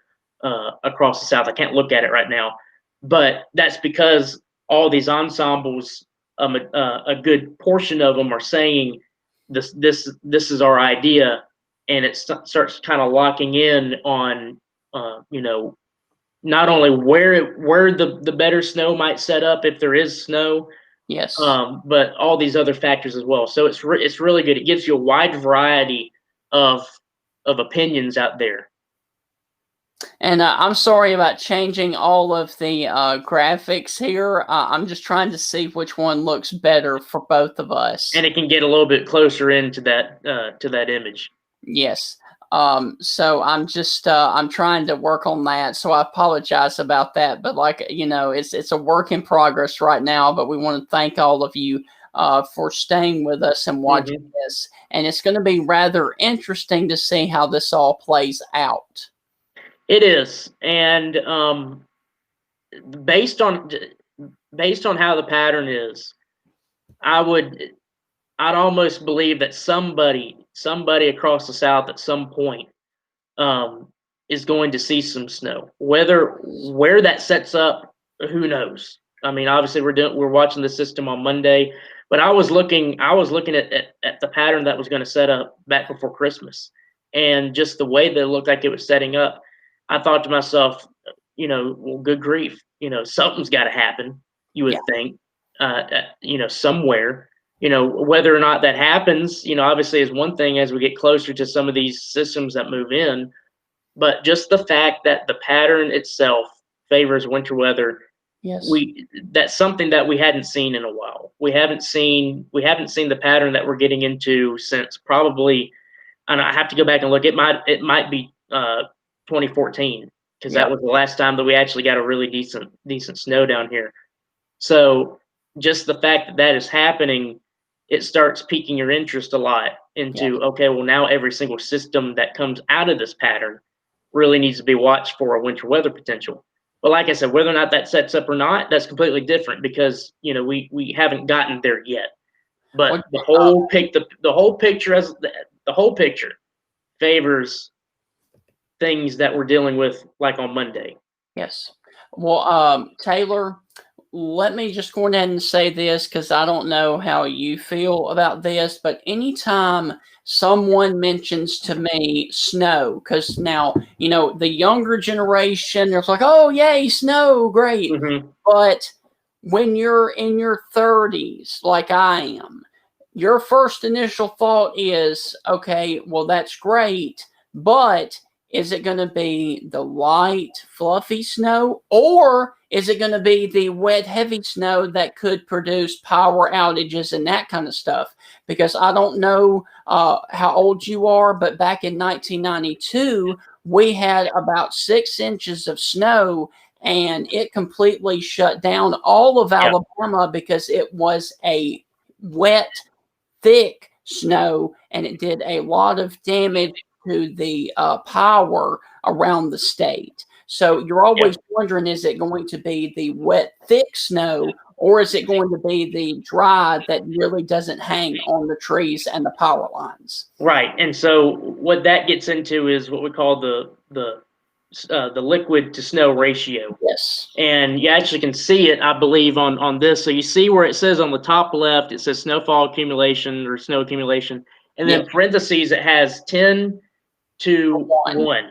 across the South. I can't look at it right now, but that's because all these ensembles, a good portion of them are saying this is our idea, and it starts kind of locking in on not only where the better snow might set up if there is snow, Yes. but all these other factors as well. So it's really good. It gives you a wide variety of opinions out there. And I'm sorry about changing all of the graphics here. I'm just trying to see which one looks better for both of us. And it can get a little bit closer into that image. Yes. So I'm just I'm trying to work on that. So I apologize about that. But it's a work in progress right now. But we want to thank all of you for staying with us and watching this. And it's going to be rather interesting to see how this all plays out. It is, and based on how the pattern is, I'd almost believe that somebody across the South at some point is going to see some snow. Where that sets up, who knows? I mean, obviously we're watching the system on Monday, but I was looking at the pattern that was going to set up back before Christmas, and just the way that it looked like it was setting up. I thought to myself, well, good grief, something's got to happen. You would think, somewhere, whether or not that happens, obviously is one thing as we get closer to some of these systems that move in, but just the fact that the pattern itself favors winter weather. Yes. That's something that we hadn't seen in a while. We haven't seen the pattern that we're getting into since probably, and I have to go back and look. It might be 2014, because that was the last time that we actually got a really decent snow down here. So just the fact that is happening, it starts piquing your interest a lot into, okay, well, now every single system that comes out of this pattern really needs to be watched for a winter weather potential. But like I said, whether or not that sets up or not, that's completely different because we haven't gotten there yet. But the whole picture favors things that we're dealing with, like on Monday. Yes. Well, Taylor, let me just go ahead and say this because I don't know how you feel about this, but anytime someone mentions to me snow, because now, the younger generation, they're like, oh, yay, snow, great. Mm-hmm. But when you're in your 30s, like I am, your first initial thought is, okay, well, that's great, but is it going to be the light, fluffy snow, or is it going to be the wet, heavy snow that could produce power outages and that kind of stuff? Because I don't know how old you are, but back in 1992, we had about 6 inches of snow, and it completely shut down all of Yeah. Alabama because it was a wet, thick snow, and it did a lot of damage to the power around the state. So you're Yeah. always wondering, is it going to be the wet, thick snow, or is it going to be the dry that really doesn't hang on the trees and the power lines? Right. And so what that gets into is what we call the liquid to snow ratio. Yes. And you actually can see it, I believe, on this. So you see where it says on the top left, it says snowfall accumulation or snow accumulation. And Yep. then parentheses, it has 10 to 1,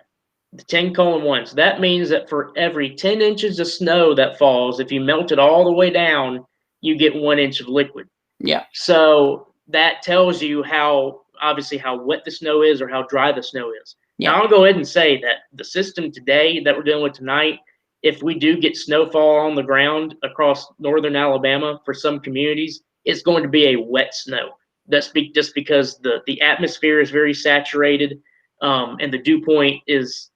the 10:1. So that means that for every 10 inches of snow that falls, if you melt it all the way down, you get 1 inch of liquid. Yeah. So that tells you obviously how wet the snow is or how dry the snow is. Yeah. Now I'll go ahead and say that the system today that we're dealing with tonight, if we do get snowfall on the ground across northern Alabama for some communities, it's going to be a wet snow. That's just because the atmosphere is very saturated, and the dew point is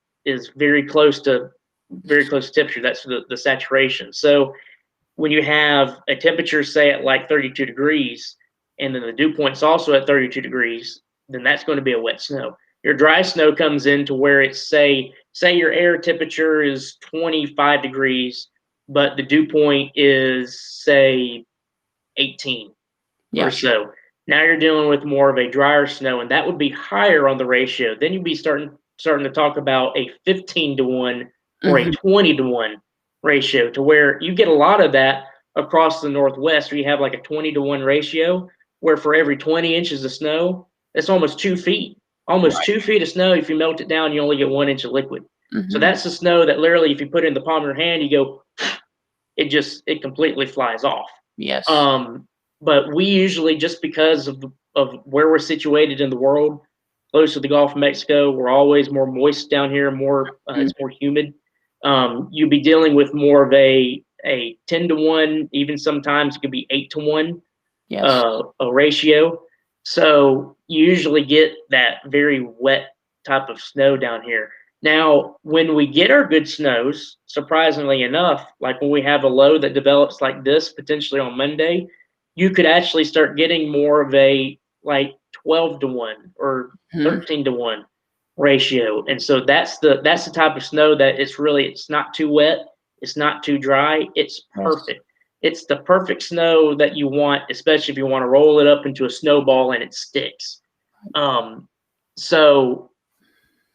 very close to temperature. That's the saturation. So when you have a temperature, say at like 32 degrees, and then the dew point's also at 32 degrees, then that's going to be a wet snow. Your dry snow comes in to where it's say your air temperature is 25 degrees, but the dew point is say 18 or so. Now you're dealing with more of a drier snow, and that would be higher on the ratio. Then you'd be starting to talk about a 15-1 or a 20-1 ratio, to where you get a lot of that across the Northwest, where you have like a 20-1 ratio, where for every 20 inches of snow, that's almost 2 feet. Almost 2 feet of snow. If you melt it down, you only get 1 inch of liquid. So that's the snow that literally, if you put it in the palm of your hand, you go, it completely flies off. Yes. But we usually, just because of where we're situated in the world, close to the Gulf of Mexico, we're always more moist down here, it's more humid. You'd be dealing with more of a 10-1, even sometimes it could be 8-1 a ratio. So you usually get that very wet type of snow down here. Now, when we get our good snows, surprisingly enough, like when we have a low that develops like this, potentially on Monday, you could actually start getting more of a like 12-1 or 13-1 ratio. And so that's the type of snow that it's not too wet, it's not too dry, it's perfect. It's the perfect snow that you want, especially if you want to roll it up into a snowball and it sticks. So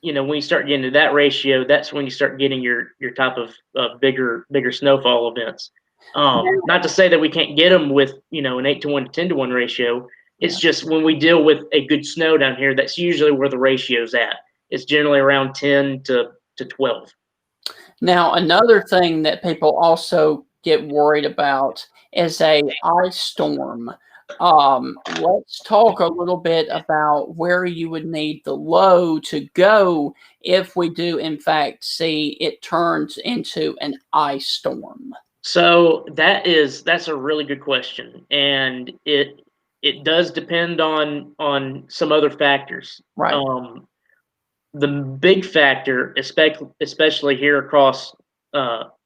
when you start getting to that ratio, that's when you start getting your type of bigger snowfall events. Not to say that we can't get them with an 8-1 to 10-1 ratio. It's just when we deal with a good snow down here, that's usually where the ratio's at. It's generally around 10 to 12. Now, another thing that people also get worried about is a ice storm. Let's talk a little bit about where you would need the low to go if we do, in fact, see it turns into an ice storm. So that's a really good question, and it does depend on some other factors. Right. The big factor, especially here across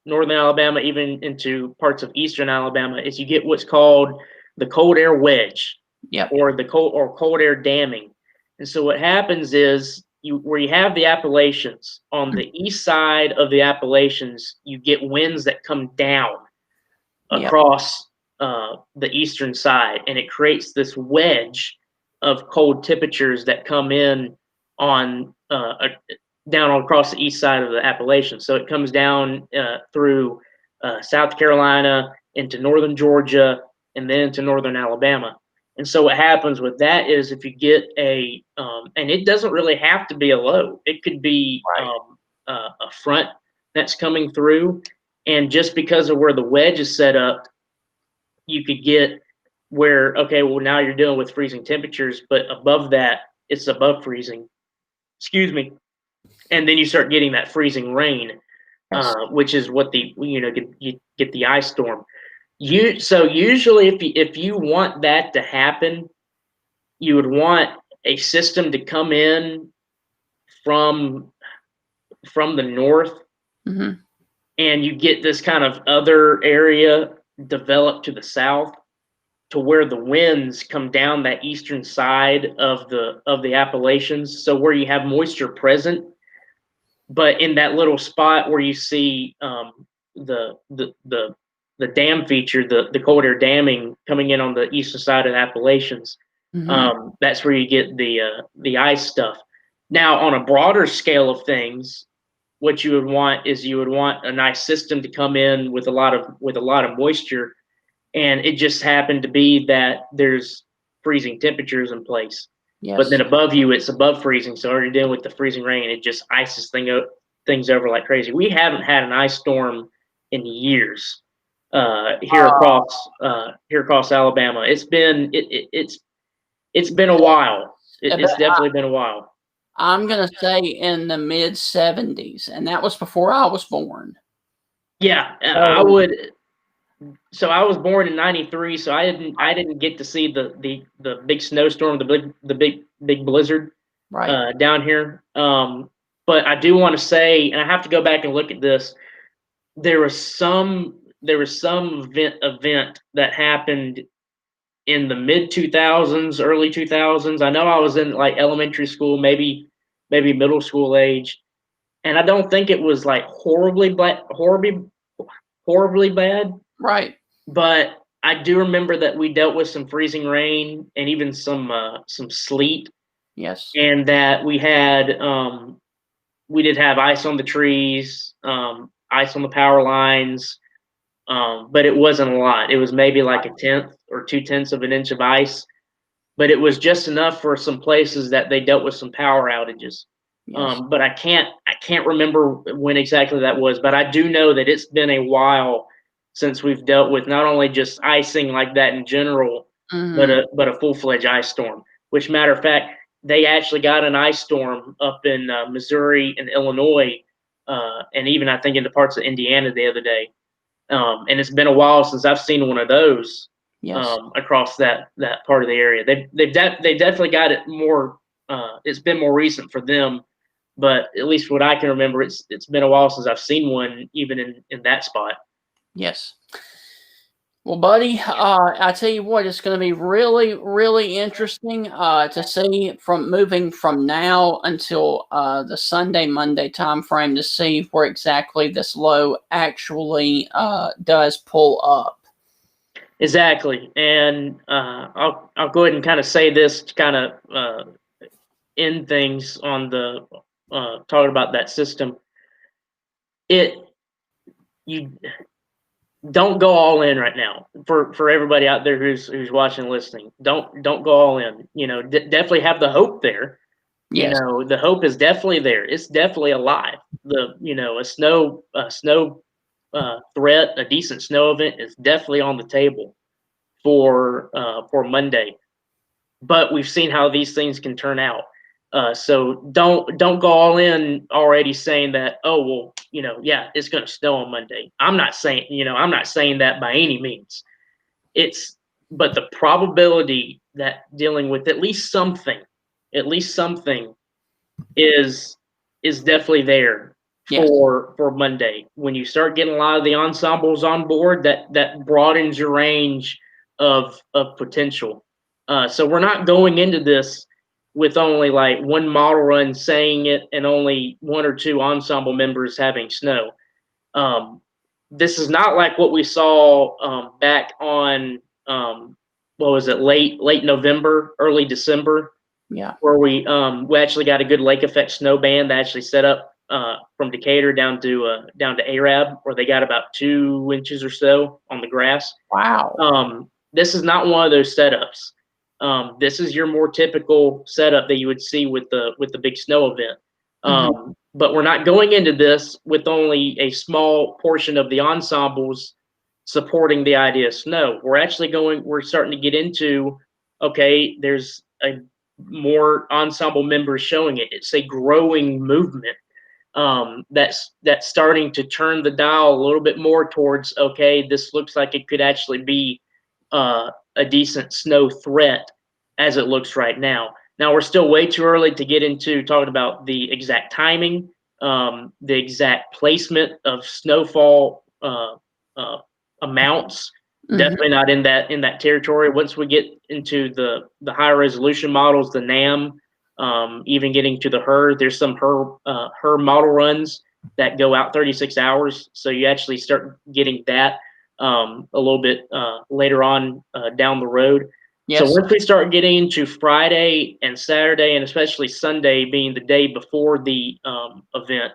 northern Alabama, even into parts of eastern Alabama, is you get what's called the cold air wedge, or the cold air damming. And so what happens is where you have the Appalachians, on the east side of the Appalachians, you get winds that come down across the eastern side, and it creates this wedge of cold temperatures that come in on down across the east side of the Appalachians. So it comes down through South Carolina, into northern Georgia, and then into northern Alabama. And so what happens with that is if you get and it doesn't really have to be a low. It could be a front that's coming through. And just because of where the wedge is set up, you could get where, okay, well, now you're dealing with freezing temperatures, but above that, it's above freezing. Excuse me. And then you start getting that freezing rain, which is what you get the ice storm. So usually if you want that to happen, you would want a system to come in from the north, mm-hmm. and you get this kind of other area developed to the south, to where the winds come down that eastern side of the Appalachians, so where you have moisture present, but in that little spot where you see the dam feature, the cold air damming coming in on the eastern side of the Appalachians, that's where you get the ice stuff. Now, on a broader scale of things, what you would want is a nice system to come in with a lot of moisture, and it just happened to be that there's freezing temperatures in place. Yes. But then above you, it's above freezing, so you're dealing with the freezing rain. It just ices things over like crazy. We haven't had an ice storm in years here across Alabama. It's been a while. It's definitely been a while. I'm gonna say in the mid 70s, and that was before I was born. Yeah, I would. So I was born in '93, so I didn't get to see the big snowstorm, the big blizzard down here. But I do want to say, and I have to go back and look at this. There was some event that happened in the mid 2000s, early 2000s. I know I was in like elementary school, maybe middle school age, and I don't think it was like horribly bad. Right. But I do remember that we dealt with some freezing rain and even some sleet. Yes. And that we did have ice on the trees, ice on the power lines, but it wasn't a lot. It was maybe like 1/10 or 2/10 of an inch of ice, but it was just enough for some places that they dealt with some power outages. Yes. But I can't remember when exactly that was, but I do know that it's been a while since we've dealt with not only just icing like that in general, but a full-fledged ice storm. Which, matter of fact, they actually got an ice storm up in Missouri and Illinois, and even I think into parts of Indiana the other day. And it's been a while since I've seen one of those. Yes. Across that part of the area. They definitely got it more. It's been more recent for them, but at least what I can remember, it's been a while since I've seen one even in that spot. Yes. Well, buddy, I tell you what, it's going to be really, really interesting to see moving from now until the Sunday, Monday time frame to see where exactly this low actually does pull up. Exactly, and I'll go ahead and kind of say this to kind of end things on the talking about that system. You don't go all in right now for everybody out there who's watching and listening. Don't go all in. Definitely have the hope there. Yes. The hope is definitely there. It's definitely alive. A snow threat, a decent snow event is definitely on the table for Monday. But we've seen how these things can turn out. So don't go all in already saying that, oh, well, yeah, it's going to snow on Monday. I'm not saying that by any means. But the probability that dealing with at least something is definitely there for Monday. When you start getting a lot of the ensembles on board, that broadens your range of potential. So we're not going into this with only like one model run saying it and only one or two ensemble members having snow. This is not like what we saw back on what was it, late November, early December. Yeah, where we actually got a good lake effect snow band that actually set up from Decatur down to Arab, where they got about 2 inches or so on the grass. Wow. This is not one of those setups. This is your more typical setup that you would see with the big snow event. But we're not going into this with only a small portion of the ensembles supporting the idea of snow. We're starting to get into, okay, there's a more ensemble members showing it. It's a growing movement that's starting to turn the dial a little bit more towards, okay, this looks like it could actually be a decent snow threat as it looks right now. Now, we're still way too early to get into talking about the exact timing, the exact placement of snowfall amounts. Definitely not in that territory. Once we get into the higher resolution models, the NAM, even getting to the HER, there's some HER model runs that go out 36 hours. So you actually start getting that a little bit later on down the road. Yes. So once we start getting into Friday and Saturday, and especially Sunday being the day before the event,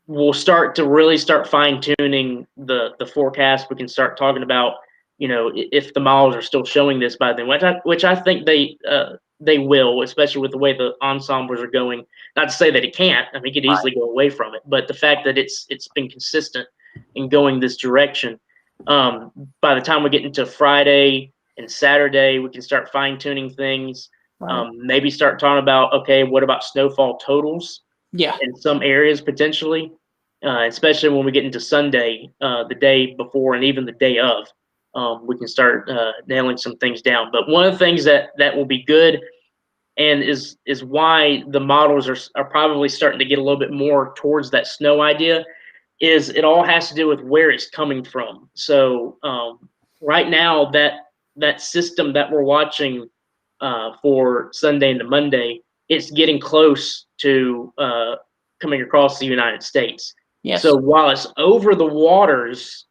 we'll start to really start fine tuning the forecast. We can start talking about, if the models are still showing this by then, which I think they will, especially with the way the ensembles are going. Not to say that it can't. I mean, it could easily go away from it, but the fact that it's been consistent in going this direction. By the time we get into Friday and Saturday, we can start fine tuning things. Right. Maybe start talking about, okay, what about snowfall totals? Yeah, in some areas potentially, especially when we get into Sunday, the day before and even the day of, we can start nailing some things down. But one of the things that will be good, and is why the models are probably starting to get a little bit more towards that snow idea, is it all has to do with where it's coming from. So right now, that system that we're watching for Sunday into Monday, it's getting close to coming across the United States. Yes. So while it's over the waters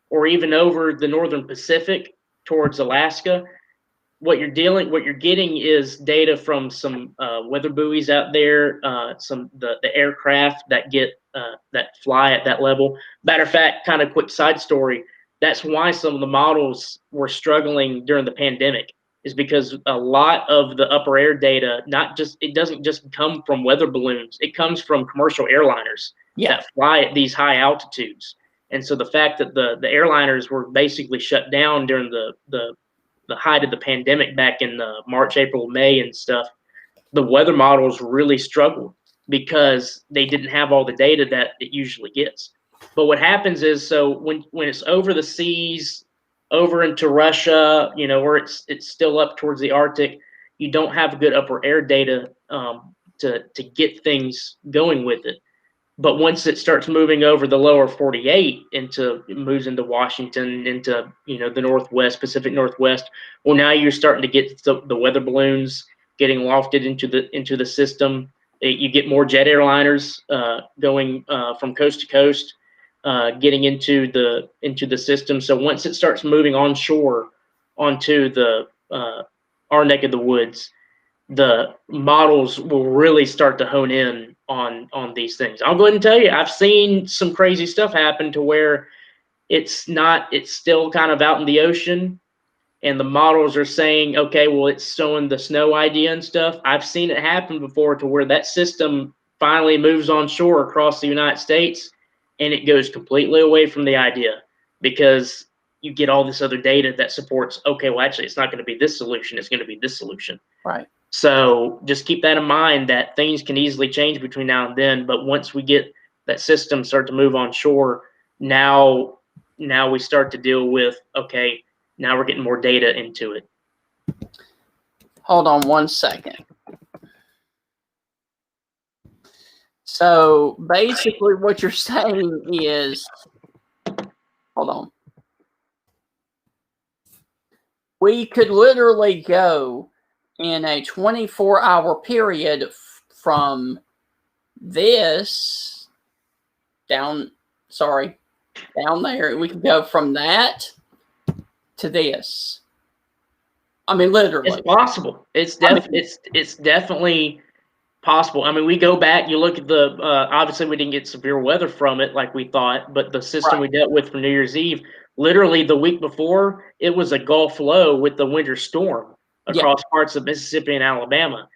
or even over the northern Pacific towards Alaska, what you're getting is data from some weather buoys out there, some the aircraft that fly at that level. Matter of fact, kind of quick side story, that's why some of the models were struggling during the pandemic, is because a lot of the upper air data, it doesn't just come from weather balloons, it comes from commercial airliners that fly at these high altitudes. And so the fact that the airliners were basically shut down during the height of the pandemic back in March, April, May and stuff, the weather models really struggled because they didn't have all the data that it usually gets. But what happens is, so when it's over the seas, over into Russia, where it's still up towards the Arctic, you don't have good upper air data to get things going with it. But once it starts moving over the lower 48 it moves into Washington, into the Northwest, Pacific Northwest. Well, now you're starting to get the weather balloons getting lofted into the system. You get more jet airliners going from coast to coast, getting into the system. So once it starts moving onshore onto our neck of the woods, the models will really start to hone in on these things. I'll go ahead and tell you, I've seen some crazy stuff happen to where it's still kind of out in the ocean, and the models are saying, okay, well, it's showing the snow idea and stuff. I've seen it happen before to where that system finally moves onshore across the United States, and it goes completely away from the idea because you get all this other data that supports, okay, well, actually, it's not going to be this solution. It's going to be this solution. Right. So just keep that in mind, that things can easily change between now and then. But once we get that system start to move onshore, now we start to deal with, okay, now we're getting more data into it. Hold on one second. So basically what you're saying is, hold on. We could literally go in a 24-hour period from this down there. We could go from that to this. I mean, literally. It's possible. It's definitely possible. I mean, we go back, you look at the, obviously we didn't get severe weather from it like we thought, but the system we dealt with for New Year's Eve, literally the week before, it was a Gulf low with the winter storm Yeah. across parts of Mississippi and Alabama.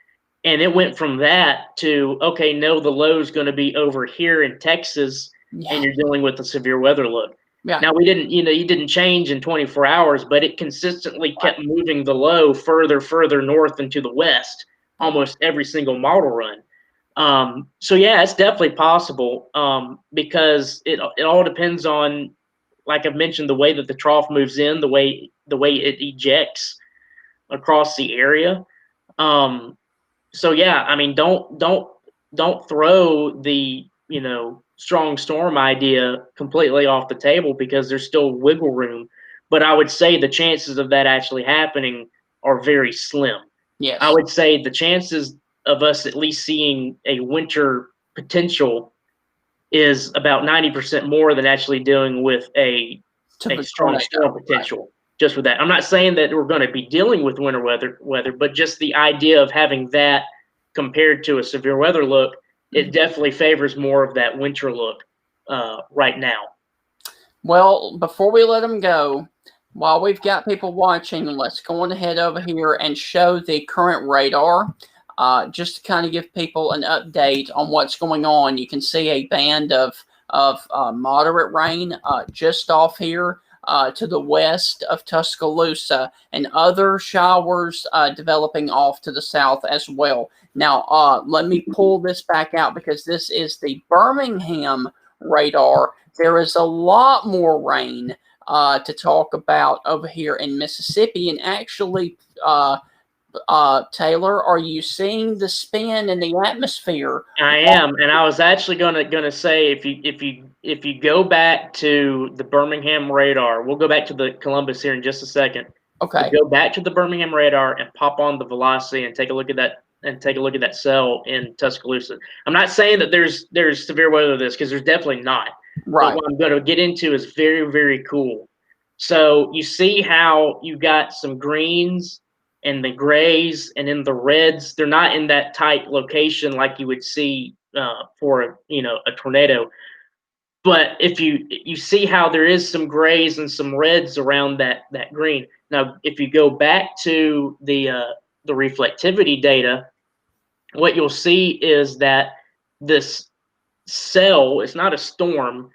And it went from that to, okay, no, the low is going to be over here in Texas, and you're dealing with a severe weather look. Yeah. Now, we didn't, you didn't change in 24 hours, but it consistently kept moving the low further north and to the west, almost every single model run. So yeah, it's definitely possible, because it all depends on, like I've mentioned, the way that the trough moves in, the way it ejects across the area. So yeah, I mean, don't throw the, strong storm idea completely off the table, because there's still wiggle room. But I would say the chances of that actually happening are very slim. Yes. I would say the chances of us at least seeing a winter potential is about 90% more than actually dealing with a strong storm potential. Just with that, I'm not saying that we're going to be dealing with winter weather, but just the idea of having that compared to a severe weather look, it definitely favors more of that winter look right now. Well, before we let them go, while we've got people watching, let's go on ahead over here and show the current radar, just to kind of give people an update on what's going on. You can see a band of moderate rain just off here to the west of Tuscaloosa, and other showers developing off to the south as well. Now, let me pull this back out, because this is the Birmingham radar. There is a lot more rain to talk about over here in Mississippi. And actually, Taylor, are you seeing the spin in the atmosphere? I am, and I was actually gonna say, if you go back to the Birmingham radar, we'll go back to the Columbus here in just a second. Okay. Go back to the Birmingham radar and pop on the velocity and take a look at that. And take a look at that cell in Tuscaloosa. I'm not saying that there's severe weather to this, because there's definitely not. Right. But what I'm going to get into is very, very cool. So you see how you got some greens and the grays, and in the reds, they're not in that tight location like you would see for a tornado. But if you see how there is some grays and some reds around that green. Now, if you go back to the reflectivity data, what you'll see is that this cell is not a storm,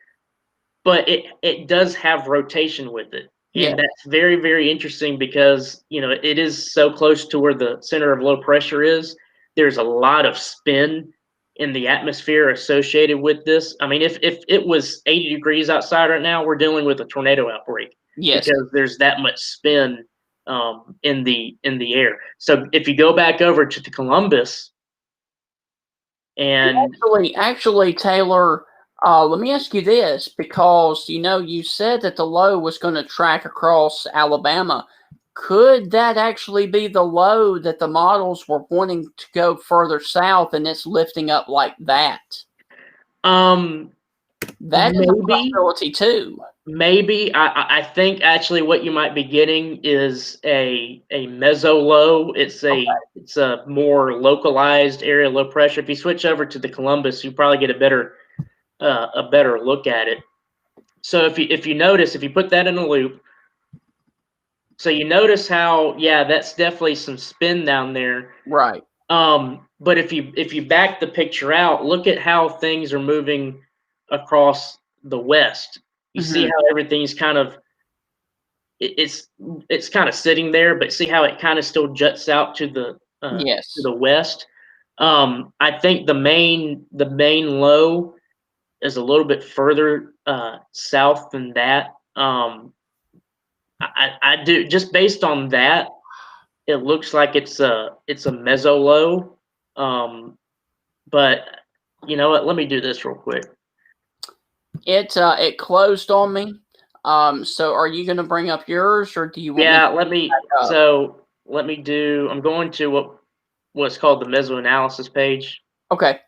but it does have rotation with it. And that's very, very interesting, because it is so close to where the center of low pressure is. There's a lot of spin in the atmosphere associated with this. I mean, if it was 80 degrees outside right now, we're dealing with a tornado outbreak. Yes. Because there's that much spin in the air. So if you go back over to the Columbus, and actually, Taylor, let me ask you this, because you said that the low was going to track across Alabama. Could that actually be the low that the models were wanting to go further south, and it's lifting up like that? That is a possibility too. Maybe. I think actually what you might be getting is a meso low. It's a more localized area low pressure. If you switch over to the Columbus, you probably get a better look at it. So if you notice, if you put that in a loop, so you notice how, yeah, that's definitely some spin down there. Right. But if you back the picture out, look at how things are moving across the west. You see how everything's kind of it's kind of sitting there, but see how it kind of still juts out to the to the west. I think the main low is a little bit further south than that. I do, just based on that, it looks like it's a meso low. But you know what? Let me do this real quick. It closed on me. So are you going to bring up yours, or do you want let me do, I'm going to what's called the mesoanalysis page. Okay.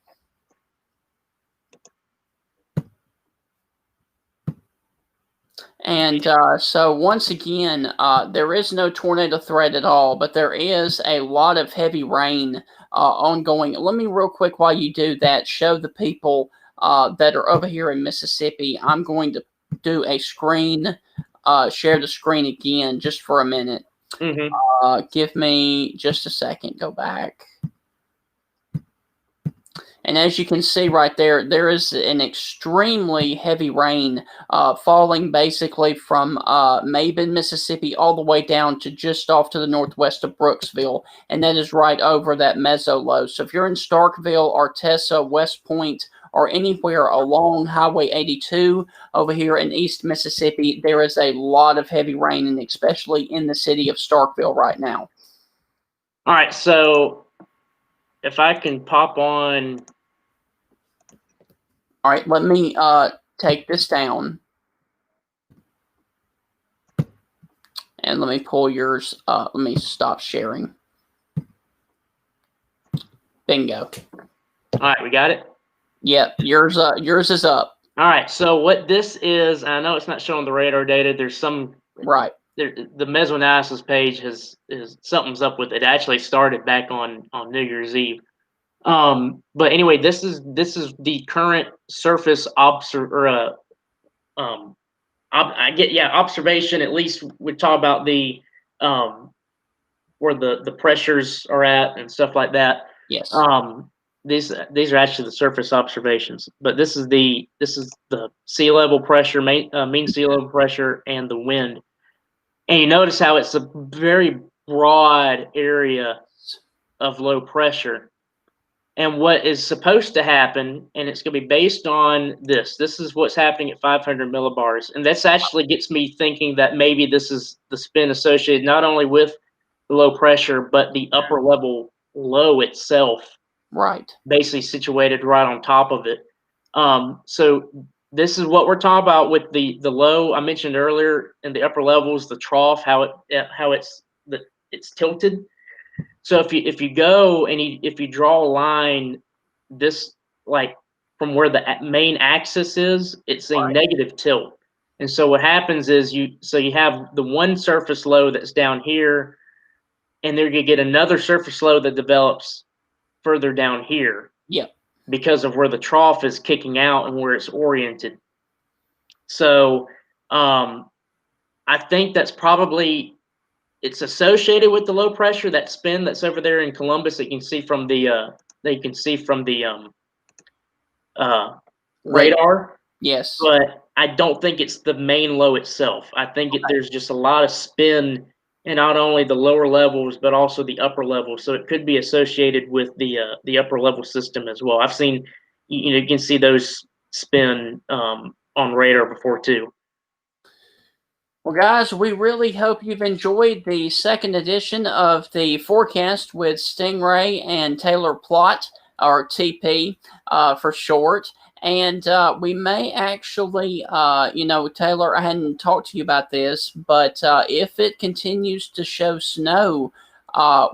And so once again, there is no tornado threat at all, but there is a lot of heavy rain ongoing. Let me real quick while you do that, show the people that are over here in Mississippi. I'm going to do a screen, share the screen again just for a minute. Give me just a second. Go back. And as you can see right there, there is an extremely heavy rain falling basically from Maben, Mississippi, all the way down to just off to the northwest of Brooksville. And that is right over that meso low. So if you're in Starkville, Artesa, West Point, or anywhere along Highway 82 over here in East Mississippi, there is a lot of heavy rain, and especially in the city of Starkville right now. All right, so if I can pop on. All right, let me take this down. And let me pull yours. Let me stop sharing. Bingo. All right, we got it? Yep, yours is up. All right, so what this is, I know it's not showing the radar data. There's some right. The mesoanalysis page is something's up with it. It actually started back on New Year's Eve. But anyway, this is the current surface observation. At least we talk about the where the pressures are at and stuff like that. Yes. These are actually the surface observations, but this is the sea level pressure, mean sea level pressure, and the wind. And you notice how it's a very broad area of low pressure. And what is supposed to happen, and it's going to be based on this. This is what's happening at 500 millibars. And this actually gets me thinking that maybe this is the spin associated not only with the low pressure, but the upper level low itself. Right. Basically situated right on top of it. So this is what we're talking about with the low I mentioned earlier in the upper levels, the trough, how it's tilted. So if you go and if you draw a line, this like from where the main axis is, it's a negative tilt. And so what happens is you have the one surface low that's down here, and then you get another surface low that develops further down here. Yeah. Because of where the trough is kicking out and where it's oriented. So I think that's probably it's associated with the low pressure, that spin that's over there in Columbus that you can see from the radar. Yes. But I don't think it's the main low itself. I think there's just a lot of spin in not only the lower levels but also the upper levels. So it could be associated with the upper level system as well. I've seen you can see those spin on radar before too. Well, guys, we really hope you've enjoyed the second edition of the forecast with Stingray and Taylor Plott, or TP for short. And we may actually, Taylor, I hadn't talked to you about this, but if it continues to show snow,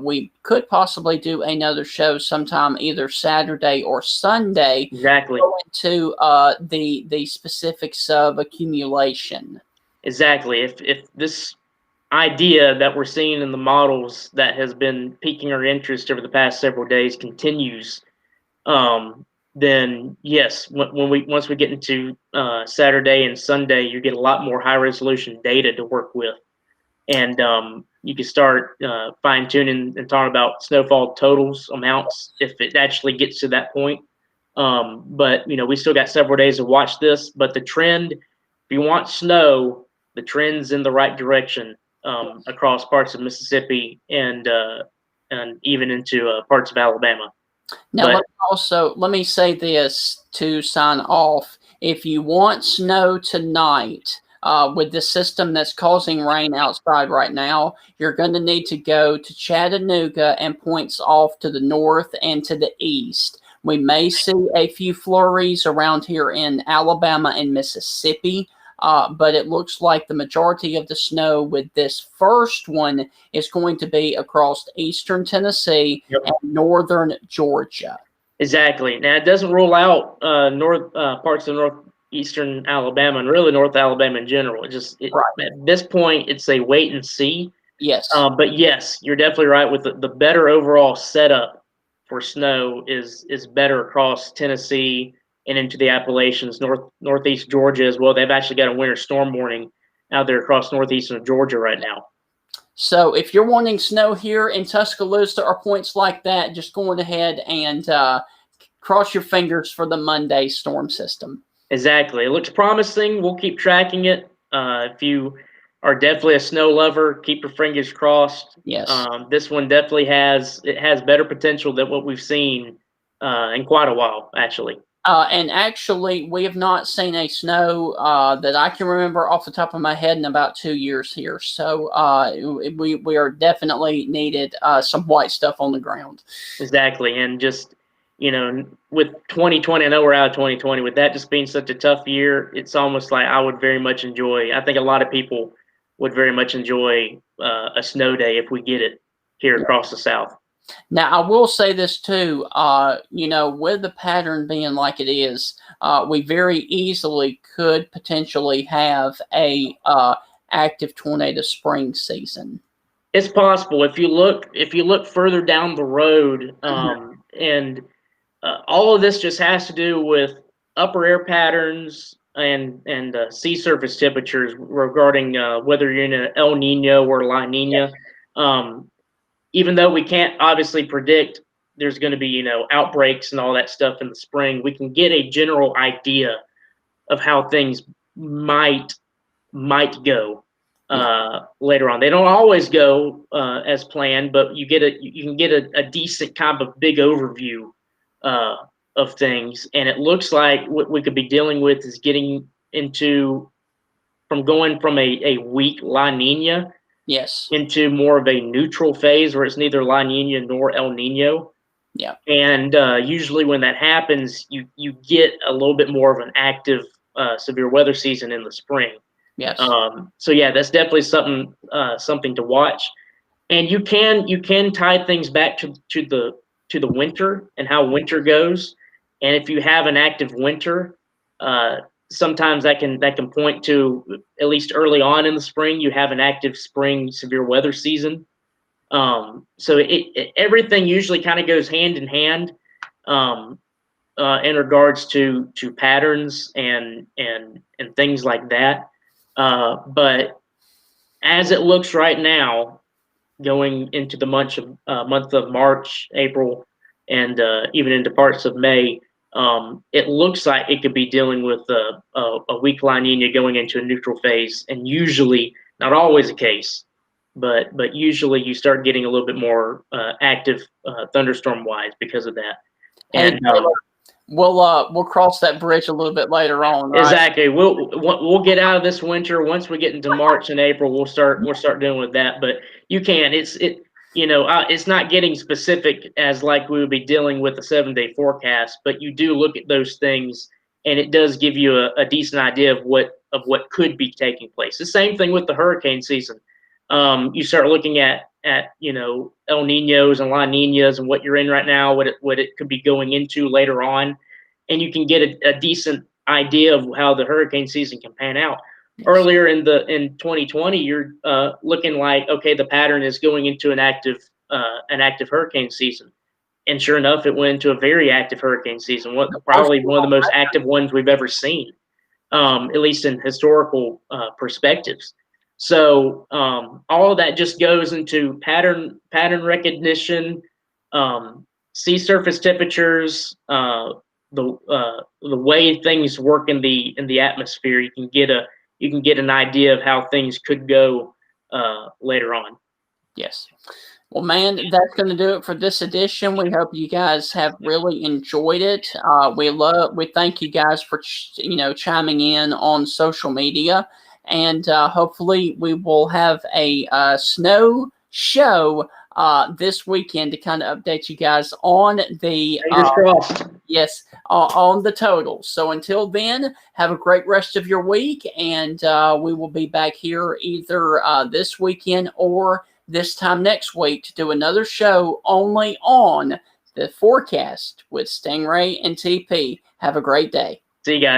we could possibly do another show sometime either Saturday or Sunday. Exactly. Go into the specifics of accumulation. Exactly. If this idea that we're seeing in the models that has been piquing our interest over the past several days continues, then yes, once we get into Saturday and Sunday, you get a lot more high resolution data to work with, and you can start fine tuning and talking about snowfall totals, amounts, if it actually gets to that point. But we still got several days to watch this. But the trend, if you want snow, the trend's in the right direction across parts of Mississippi and even into parts of Alabama. Now, let me say this to sign off. If you want snow tonight, with the system that's causing rain outside right now, you're going to need to go to Chattanooga and points off to the north and to the east. We may see a few flurries around here in Alabama and Mississippi, but it looks like the majority of the snow with this first one is going to be across eastern Tennessee and northern Georgia. Exactly. Now, it doesn't rule out parts of northeastern Alabama and really North Alabama in general. Right. At this point, it's a wait and see. Yes. But yes, you're definitely right with the better overall setup for snow is better across Tennessee and into the Appalachians, northeast Georgia as well. They've actually got a winter storm warning out there across northeastern Georgia right now. So if you're wanting snow here in Tuscaloosa or points like that, just go ahead and cross your fingers for the Monday storm system. Exactly. It looks promising. We'll keep tracking it. If you are definitely a snow lover, keep your fingers crossed. Yes. This one definitely has better potential than what we've seen in quite a while, actually. And actually, we have not seen a snow that I can remember off the top of my head in about 2 years here. So we are definitely needed some white stuff on the ground. Exactly. And just, with 2020, I know we're out of 2020, with that just being such a tough year, it's almost like I would very much enjoy, I think a lot of people would very much enjoy a snow day if we get it here across the South. Now, I will say this too, with the pattern being like it is, we very easily could potentially have a active tornado spring season. It's possible if you look further down the road, and all of this just has to do with upper air patterns and sea surface temperatures regarding whether you're in an El Nino or La Nina. Even though we can't obviously predict there's going to be outbreaks and all that stuff in the spring, we can get a general idea of how things might go later on. They don't always go as planned, but you can get a decent kind of big overview of things, and it looks like what we could be dealing with is going from a weak La Nina. Yes. Into more of a neutral phase where it's neither La Nina nor El Nino. Yeah. And usually when that happens, you get a little bit more of an active severe weather season in the spring. Yes. So yeah, that's definitely something to watch. And you can tie things back to the winter and how winter goes. And if you have an active winter, sometimes that can point to, at least early on in the spring, you have an active spring severe weather season. So everything usually kind of goes hand in hand in regards to patterns and things like that. But as it looks right now, going into the month of March, April, and even into parts of May, it looks like it could be dealing with a weak La Nina going into a neutral phase, and usually, not always the case, but usually you start getting a little bit more active thunderstorm wise because of that. And we'll cross that bridge a little bit later on. Right? Exactly. We'll get out of this winter. Once we get into March and April, we'll start dealing with that. But you can. It's not getting specific as like we would be dealing with a 7-day forecast, but you do look at those things, and it does give you a decent idea of what could be taking place. The same thing with the hurricane season. You start looking at El Ninos and La Ninas and what you're in right now, what it could be going into later on, and you can get a decent idea of how the hurricane season can pan out. Earlier in 2020, you're looking like, okay, the pattern is going into an active hurricane season, and sure enough, it went into a very active hurricane season. Probably one of the most active ones we've ever seen, at least in historical perspectives. So all of that just goes into pattern recognition, sea surface temperatures, the way things work in the atmosphere. You can get an idea of how things could go later on. Yes. Well, man, that's going to do it for this edition. We hope you guys have really enjoyed it. We thank you guys for chiming in on social media, and hopefully we will have a snow show this weekend to kind of update you guys on the on the totals. So until then, have a great rest of your week, and we will be back here either this weekend or this time next week to do another show only on the forecast with Stingray and TP. Have a great day. See you guys.